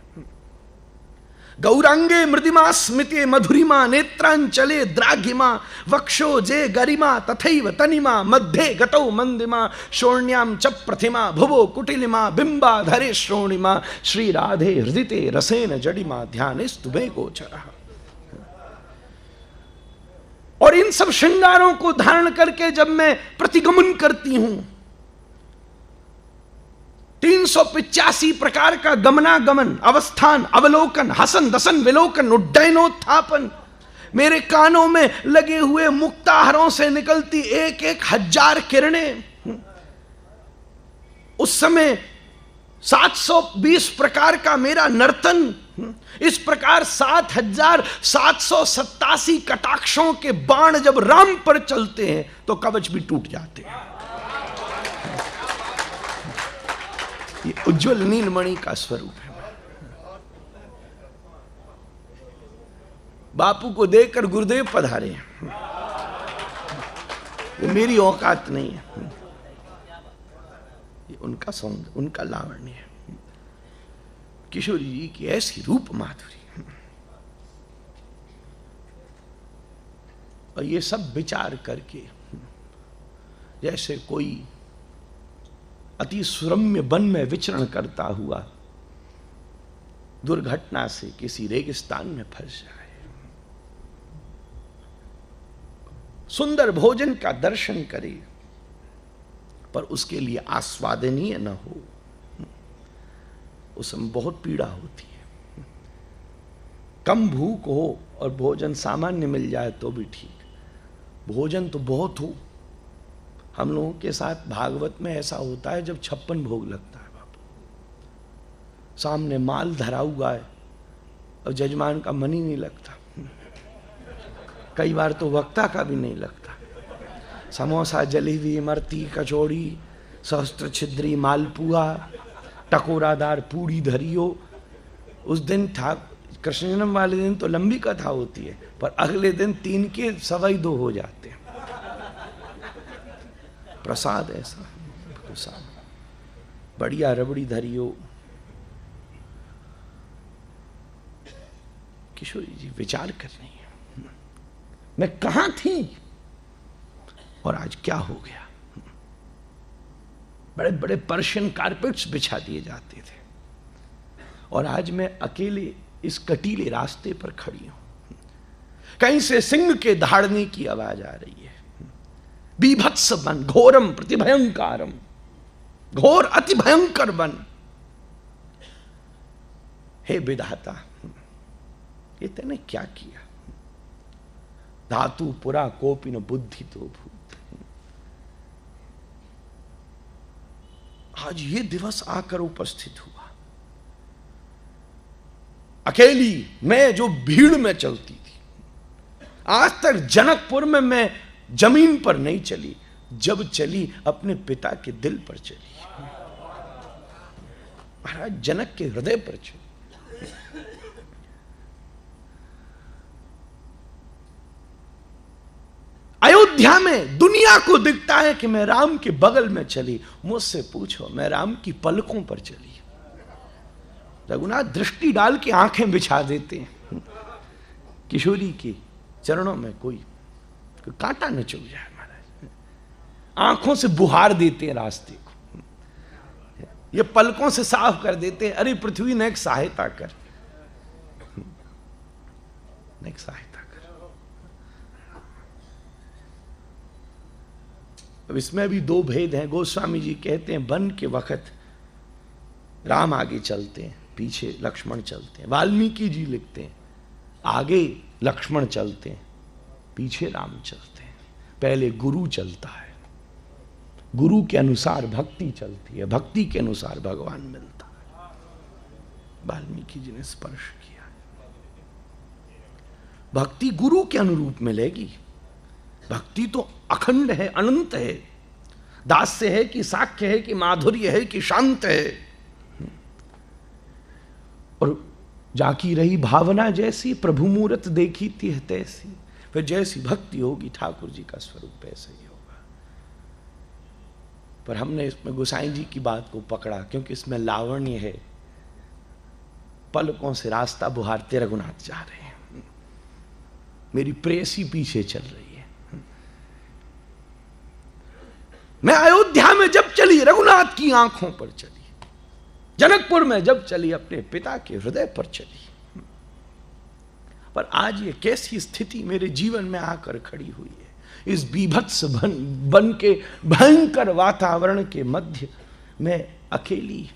गौरांगे मृदिमा स्मिते मधुरिमा नेत्रांचले द्राघिमा वक्षो जे गरिमा तथैव तनिमा मध्ये गतौ मंदिमा शोण्याम च प्रतिमा भुवो कुटिलिमा बिंबा धरे श्रोणिमा श्री राधे हृदिते रसेन जडिमा ध्यानेस्तुभे गोचरः। और इन सब श्रृंगारों को धारण करके जब मैं प्रतिगमन करती हूं, 385 प्रकार का गमनागमन, अवस्थान, अवलोकन, हसन दसन विलोकन, उड्डयनोत्थापन, मेरे कानों में लगे हुए मुक्ताहारों से निकलती एक एक हजार किरणें, उस समय 720 प्रकार का मेरा नर्तन, इस प्रकार 7787 कटाक्षों के बाण जब राम पर चलते हैं तो कवच भी टूट जाते हैं। ये उज्जवल नीलमणि का स्वरूप है। बापू को देखकर गुरुदेव पधारे, ये मेरी औकात नहीं है, ये उनका सौंदर्य, उनका लावण्य है। किशोरी जी की ऐसी रूप माधुरी, और ये सब विचार करके जैसे कोई अति सुरम्य वन में विचरण करता हुआ दुर्घटना से किसी रेगिस्तान में फंस जाए, सुंदर भोजन का दर्शन करे पर उसके लिए आस्वादनीय न हो, उसमें बहुत पीड़ा होती है। कम भूख हो और भोजन सामान्य मिल जाए तो भी ठीक, भोजन तो बहुत हो। हम लोगों के साथ भागवत में ऐसा होता है जब 56 भोग लगता है, बापू सामने माल धरा हुआ है और जजमान का मन ही नहीं लगता, कई बार तो वक्ता का भी नहीं लगता। समोसा, जलेबी, इमरती, कचौड़ी, सहस्त्र छिद्री, मालपुआ, टकोरादार पूड़ी धरियो। उस दिन था कृष्ण जन्म वाले दिन तो लंबी कथा होती है, पर अगले दिन 3 के 2.25 हो जाते हैं। प्रसाद ऐसा, प्रसाद बढ़िया रबड़ी धरियो। किशोरी जी विचार कर रही है, मैं कहां थी और आज क्या हो गया। बड़े बड़े पर्शियन कारपेट्स बिछा दिए जाते थे और आज मैं अकेले इस कटीले रास्ते पर खड़ी हूं। कहीं से सिंह के दहाड़ने की आवाज आ रही है, बीभत्स बन, घोरम प्रतिभयंकारम, घोर अति भयंकर बन। हे विधाता, ये तेने क्या किया? धातु पुरा कोपिन बुद्धि तो भूत। आज ये दिवस आकर उपस्थित हुआ। अकेली मैं जो भीड़ में चलती थी, आज तक जनकपुर में मैं जमीन पर नहीं चली, जब चली अपने पिता के दिल पर चली, महाराज जनक के हृदय पर चली। अयोध्या में दुनिया को दिखता है कि मैं राम के बगल में चली, मुझसे पूछो मैं राम की पलकों पर चली। रघुनाथ दृष्टि डाल के आंखें बिछा देते हैं, किशोरी की चरणों में कोई कांटा न चुभ जाए महाराज, आंखों से बुहार देते हैं रास्ते को, ये पलकों से साफ कर देते हैं, अरे पृथ्वी ने एक सहायता कर, एक सहायता कर। अब इसमें भी दो भेद हैं। गोस्वामी जी कहते हैं वन के वक्त राम आगे चलते हैं, पीछे लक्ष्मण चलते हैं। वाल्मीकि जी लिखते हैं आगे लक्ष्मण चलते हैं, पीछे राम चलते हैं। पहले गुरु चलता है, गुरु के अनुसार भक्ति चलती है, भक्ति के अनुसार भगवान मिलता है। वाल्मीकि जी ने स्पर्श किया, भक्ति गुरु के अनुरूप मिलेगी। भक्ति तो अखंड है, अनंत है, दास्य है कि साक्ष्य है कि माधुर्य है कि शांत है। और जाकी रही भावना जैसी, प्रभु मूरत देखी थी तैसी। फिर जैसी भक्ति होगी ठाकुर जी का स्वरूप ऐसा ही होगा। पर हमने इसमें गोसाई जी की बात को पकड़ा, क्योंकि इसमें लावण्य है। पलकों से रास्ता बुहारते रघुनाथ जा रहे हैं, मेरी प्रेयसी पीछे चल रही है। मैं अयोध्या में जब चली रघुनाथ की आंखों पर चली, जनकपुर में जब चली अपने पिता के हृदय पर चली। पर आज ये कैसी स्थिति मेरे जीवन में आकर खड़ी हुई है। इस बीभत्स बन के भयंकर वातावरण के मध्य मैं अकेली,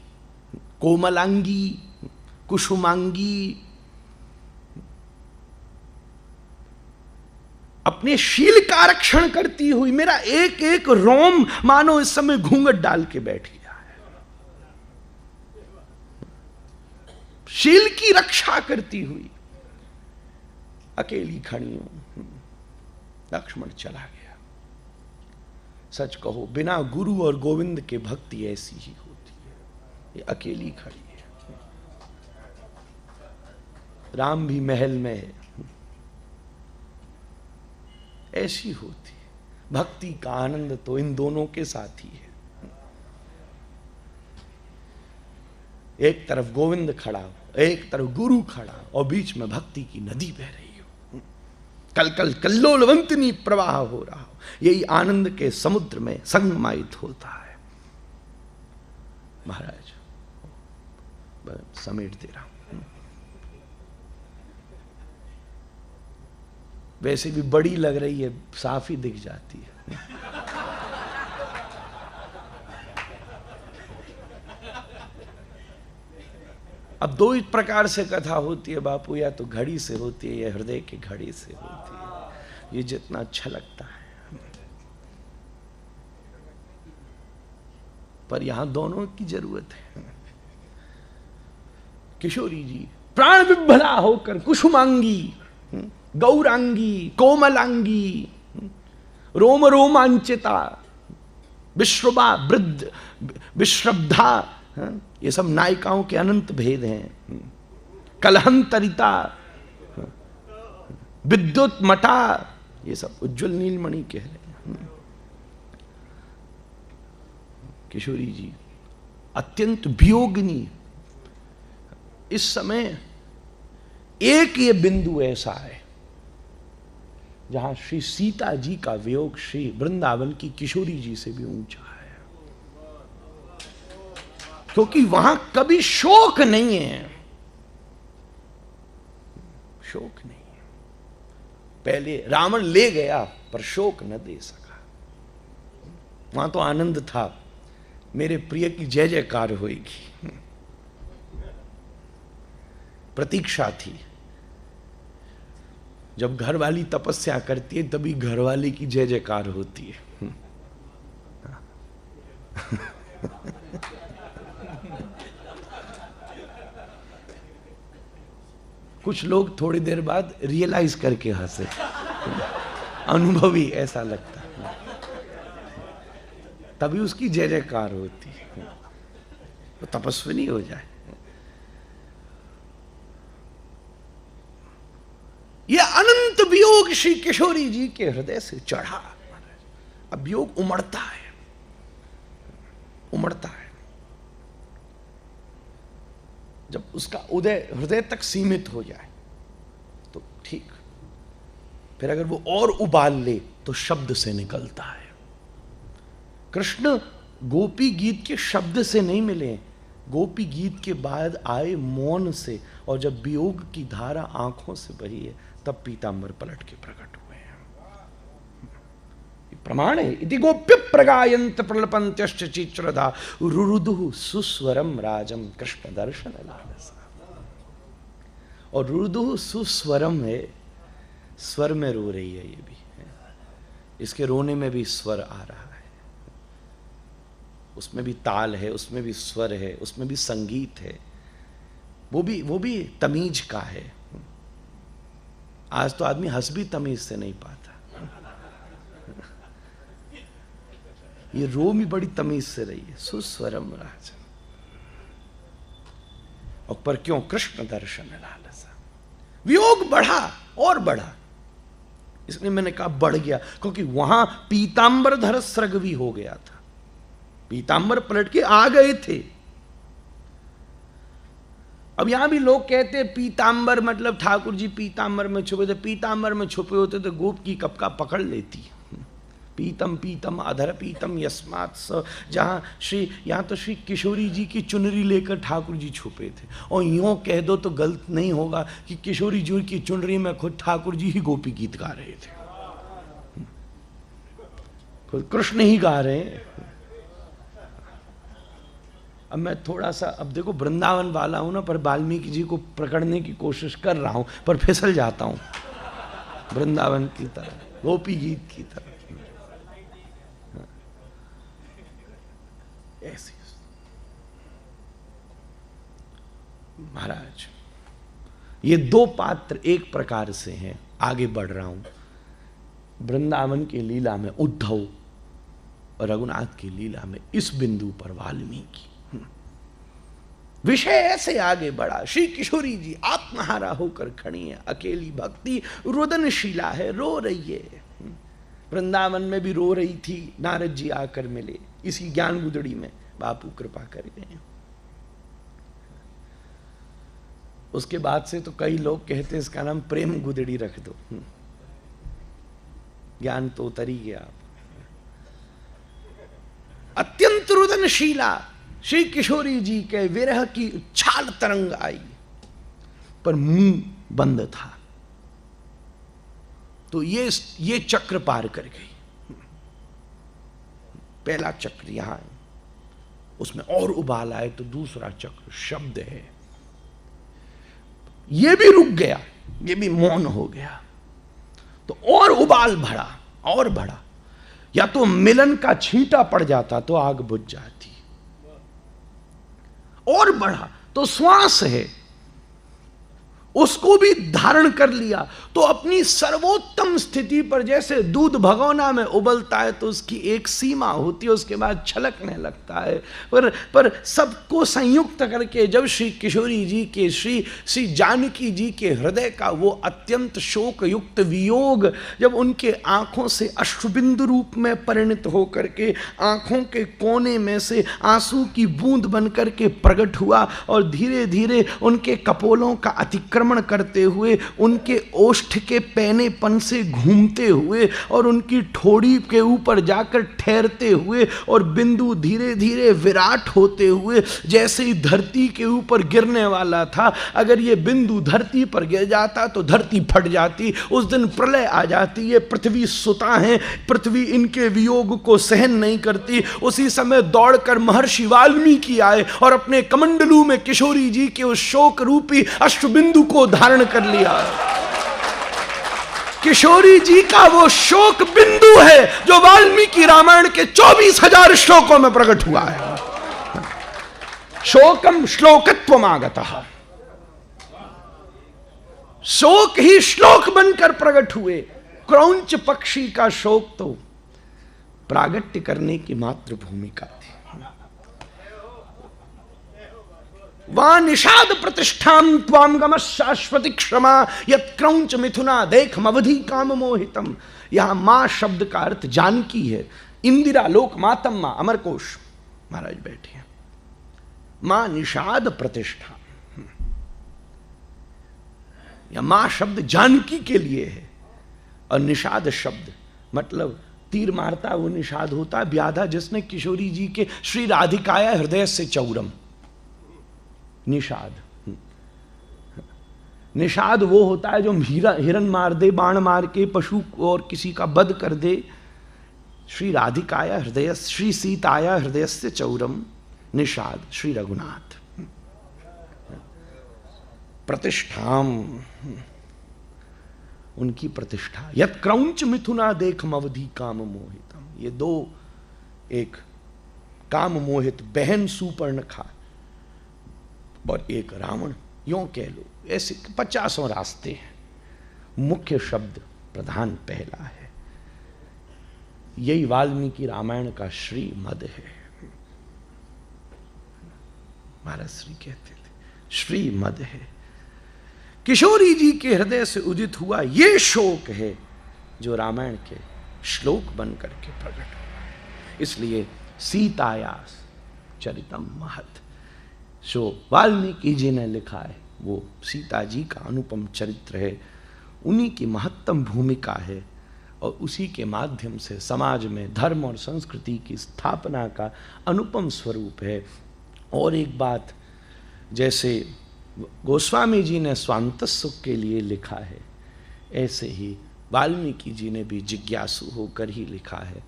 कोमलांगी, कुसुमांगी, अपने शील का आरक्षण करती हुई, मेरा एक एक रोम मानो इस समय घूंघट डाल के बैठ गया है, शील की रक्षा करती हुई अकेली खड़ी हूं। लक्ष्मण चला गया। सच कहो बिना गुरु और गोविंद के भक्ति ऐसी ही होती है, ये अकेली खड़ी है। राम भी महल में है, ऐसी होती है। भक्ति का आनंद तो इन दोनों के साथ ही है। एक तरफ गोविंद खड़ा हो, एक तरफ गुरु खड़ा हो, और बीच में भक्ति की नदी बह रही हो, कल कल कल्लोलवंतनी प्रवाह हो रहा हो। यही आनंद के समुद्र में संगमायित होता है। महाराज समेट दे रहा हूं। वैसे भी बड़ी लग रही है, साफ ही दिख जाती है। अब दो ही प्रकार से कथा होती है बापू, या तो घड़ी से होती है या हृदय की घड़ी से होती है। ये जितना अच्छा लगता है, पर यहां दोनों की जरूरत है। किशोरी जी प्राण विभ्वला होकर कुसुमांगी, गौरांगी, कोमलांगी, रोम रोमांचिता, विश्रवा वृद्ध, विश्रब्धा, ये सब नायिकाओं के अनंत भेद हैं। कलहंतरिता, विद्युत मटा, ये सब उज्जवल नीलमणि कह रहे हैं। किशोरी जी अत्यंत वियोगिनी। इस समय एक ये बिंदु ऐसा है जहां श्री सीता जी का वियोग श्री वृंदावन की किशोरी जी से भी ऊंचा है, क्योंकि वहां कभी शोक नहीं है, शोक नहीं है। पहले रावण ले गया पर शोक न दे सका। वहां तो आनंद था, मेरे प्रिय की जय जयकार होएगी, प्रतीक्षा थी। जब घरवाली तपस्या करती है तभी घरवाली की जय जयकार होती है। कुछ लोग थोड़ी देर बाद रियलाइज करके हंसे, अनुभवी ऐसा लगता है, तभी उसकी जय जयकार होती है, तो तपस्विनी हो जाए। ये अनंत वियोग श्री किशोरी जी के हृदय से चढ़ा। अब वियोग उमड़ता है, उमड़ता है। जब उसका उदय हृदय तक सीमित हो जाए तो ठीक, फिर अगर वो और उबाल ले तो शब्द से निकलता है। कृष्ण गोपी गीत के शब्द से नहीं मिले, गोपी गीत के बाद आए मौन से, और जब वियोग की धारा आंखों से बही है तब पीतांबर पलट के प्रकट हुए हैं। प्रमाण है। इति गोप्य प्रगायंत प्रलपंत्यश्च चित्रधा रुरुदुः सुस्वरम राजम कृष्ण दर्शन लालसा। और रुरुदुः सुस्वरम है, स्वर में रो रही है, ये भी है, इसके रोने में भी स्वर आ रहा है, उसमें भी ताल है, उसमें भी स्वर है, उसमें भी संगीत है, वो भी तमीज का है। आज तो आदमी हंस भी तमीज से नहीं पाता, ये रो भी बड़ी तमीज से रही है। सुस्वरम राजन, और पर क्यों? कृष्ण दर्शन लालसा। वियोग बढ़ा और बढ़ा, इसलिए मैंने कहा बढ़ गया, क्योंकि वहां पीतांबर धर स्रगवी हो गया था, पीतांबर पलट के आ गए थे। अब यहां भी लोग कहते हैं पीतांबर मतलब ठाकुर जी पीतांबर में छुपे थे, पीतांबर में छुपे होते तो गोप की कपका पकड़ लेती। पीतम पीतम अधर पीतम यस्मात् स, जहां यहां तो श्री किशोरी जी की चुनरी लेकर ठाकुर जी छुपे थे, और यूं कह दो तो गलत नहीं होगा कि किशोरी जी की चुनरी में खुद ठाकुर जी ही गोपी गीत गा रहे थे, खुद कृष्ण ही गा रहे हैं। अब मैं थोड़ा सा, अब देखो वृंदावन वाला हूं ना, पर वाल्मीकि जी को पकड़ने की कोशिश कर रहा हूं, पर फिसल जाता हूं वृंदावन की तरह, गोपी गीत की तरह। ऐसी महाराज, ये दो पात्र एक प्रकार से हैं। आगे बढ़ रहा हूं। वृंदावन की लीला में उद्धव और रघुनाथ की लीला में इस बिंदु पर वाल्मीकि। विषय ऐसे आगे बढ़ा। श्री किशोरी जी आत्महारा होकर खड़ी है, अकेली भक्ति रुदनशीला है, रो रही है। वृंदावन में भी रो रही थी, नारद जी आकर मिले इसी ज्ञान गुदड़ी में, बापू कृपा कर गए। उसके बाद से तो कई लोग कहते हैं इसका नाम प्रेम गुदड़ी रख दो, ज्ञान तो उतर ही गया। अत्यंत रुदनशीला श्री किशोरी जी के विरह की उछाल तरंग आई, पर मुंह बंद था, तो ये चक्र पार कर गई। पहला चक्र यहां है, उसमें और उबाल आए तो दूसरा चक्र शब्द है, ये भी रुक गया, ये भी मौन हो गया, तो और उबाल बढ़ा और बढ़ा। या तो मिलन का छींटा पड़ जाता तो आग बुझ जाती, और बढ़ा तो श्वास है, उसको भी धारण कर लिया, तो अपनी सर्वोत्तम स्थिति पर, जैसे दूध भगोना में उबलता है तो उसकी एक सीमा होती है, उसके बाद छलकने लगता है, पर सबको संयुक्त करके जब श्री किशोरी जी के श्री जानकी जी के हृदय का वो अत्यंत शोक युक्त वियोग जब उनके आंखों से अश्रुबिंदु रूप में परिणत होकर के आंखों के कोने में से आंसू की बूंद बनकर के प्रकट हुआ, और धीरे धीरे उनके कपोलों का अतिक्रमण आक्रमण करते हुए, उनके ओष्ठ के पैनेपन से घूमते हुए और उनकी ठोड़ी के ऊपर जाकर ठहरते हुए और बिंदु धीरे धीरे विराट होते हुए जैसे ही धरती के ऊपर गिरने वाला था, अगर ये बिंदु धरती पर गिर जाता तो धरती फट जाती, उस दिन प्रलय आ जाती। ये पृथ्वी सुता है, पृथ्वी इनके वियोग को सहन नहीं करती। उसी समय दौड़कर महर्षि वाल्मीकि आए और अपने कमंडलू में किशोरी जी के उस शोक रूपी अश्वबिंदु को धारण कर लिया। किशोरी जी का वो शोक बिंदु है जो वाल्मीकि रामायण के 24,000 श्लोकों में प्रकट हुआ है। शोकम श्लोकत्वमागतः, शोक ही श्लोक बनकर प्रकट हुए। क्रौंच पक्षी का शोक तो प्रागट्य करने की मात्र भूमिका थी। वहां निषाद प्रतिष्ठाम त्वाम गम शाश्वती क्षमा यत क्रौंच मिथुना देख मवधि काम मोहितम। यहां मां शब्द का अर्थ जानकी है। इंदिरा लोक मातम मां, अमरकोश महाराज बैठे हैं। मां निषाद प्रतिष्ठा, या मां शब्द जानकी के लिए है। और निषाद शब्द मतलब तीर मारता वो निषाद होता है। व्याधा जिसने किशोरी जी के श्री राधिकाया हृदय से चौरम, निषाद। निषाद वो होता है जो हिरन मार दे, बाण मार के पशु और किसी का वध कर दे। श्री राधिकाया हृदय, श्री सीताया हृदय से चौरम, निषाद श्री रघुनाथ। प्रतिष्ठाम, उनकी प्रतिष्ठा। यत क्रौंच मिथुना देख मवधि काम मोहितम। ये दो, एक काम मोहित बहन सुपर्णखा और एक रावण, यों कह लो। ऐसे 50 रास्ते हैं। मुख्य शब्द प्रधान पहला है। यही वाल्मीकि रामायण का श्रीमद है। महाराज श्री कहते थे श्रीमद है। किशोरी जी के हृदय से उदित हुआ ये शोक है जो रामायण के श्लोक बन करके प्रकट हुआ। इसलिए सीताया चरितम महत, जो वाल्मीकि जी ने लिखा है वो सीता जी का अनुपम चरित्र है। उन्हीं की महत्तम भूमिका है और उसी के माध्यम से समाज में धर्म और संस्कृति की स्थापना का अनुपम स्वरूप है। और एक बात, जैसे गोस्वामी जी ने स्वांत सुख के लिए लिखा है, ऐसे ही वाल्मीकि जी ने भी जिज्ञासु होकर ही लिखा है।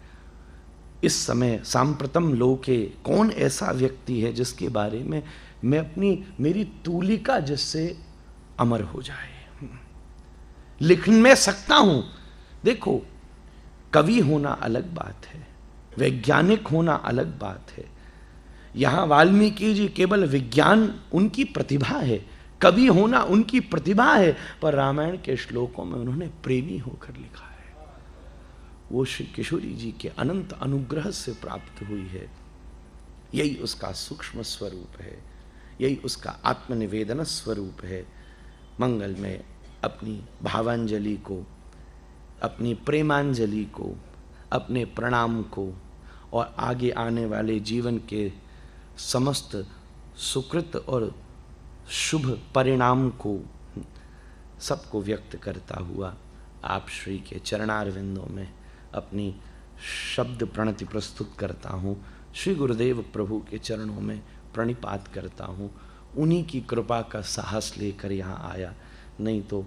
इस समय सांप्रतम लोके कौन ऐसा व्यक्ति है जिसके बारे में मेरी तूलिका जिससे अमर हो जाए। लिख मैं सकता हूं। देखो, कवि होना अलग बात है, वैज्ञानिक होना अलग बात है। यहां वाल्मीकि जी केवल विज्ञान उनकी प्रतिभा है, कवि होना उनकी प्रतिभा है, पर रामायण के श्लोकों में उन्होंने प्रेमी होकर लिखा है। वो श्री किशोरी जी के अनंत अनुग्रह से प्राप्त हुई है। यही उसका सूक्ष्म स्वरूप है, यही उसका आत्मनिवेदन स्वरूप है। मंगल में अपनी भावांजलि को, अपनी प्रेमांजलि को, अपने प्रणाम को और आगे आने वाले जीवन के समस्त सुकृत और शुभ परिणाम को सबको व्यक्त करता हुआ आप श्री के चरणारविंदों में अपनी शब्द प्रणति प्रस्तुत करता हूँ। श्री गुरुदेव प्रभु के चरणों में प्रणिपात करता हूँ। उन्हीं की कृपा का साहस लेकर यहाँ आया, नहीं तो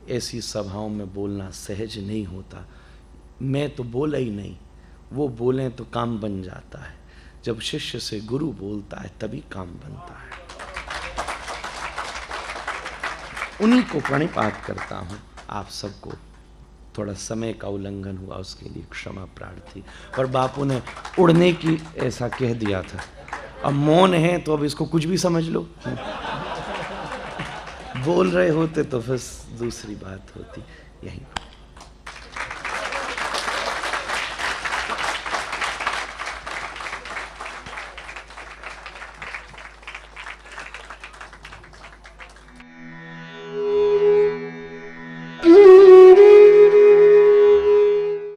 ऐसी सभाओं में बोलना सहज नहीं होता। मैं तो बोला ही नहीं, वो बोलें तो काम बन जाता है। जब शिष्य से गुरु बोलता है तभी काम बनता है। उन्हीं को प्रणिपात करता हूँ। आप सबको थोड़ा समय का उल्लंघन हुआ, उसके लिए क्षमा प्रार्थी। और बापू ने उड़ने की ऐसा कह दिया था, अब मौन है तो अब इसको कुछ भी समझ लो। बोल रहे होते तो फिर दूसरी बात होती। यही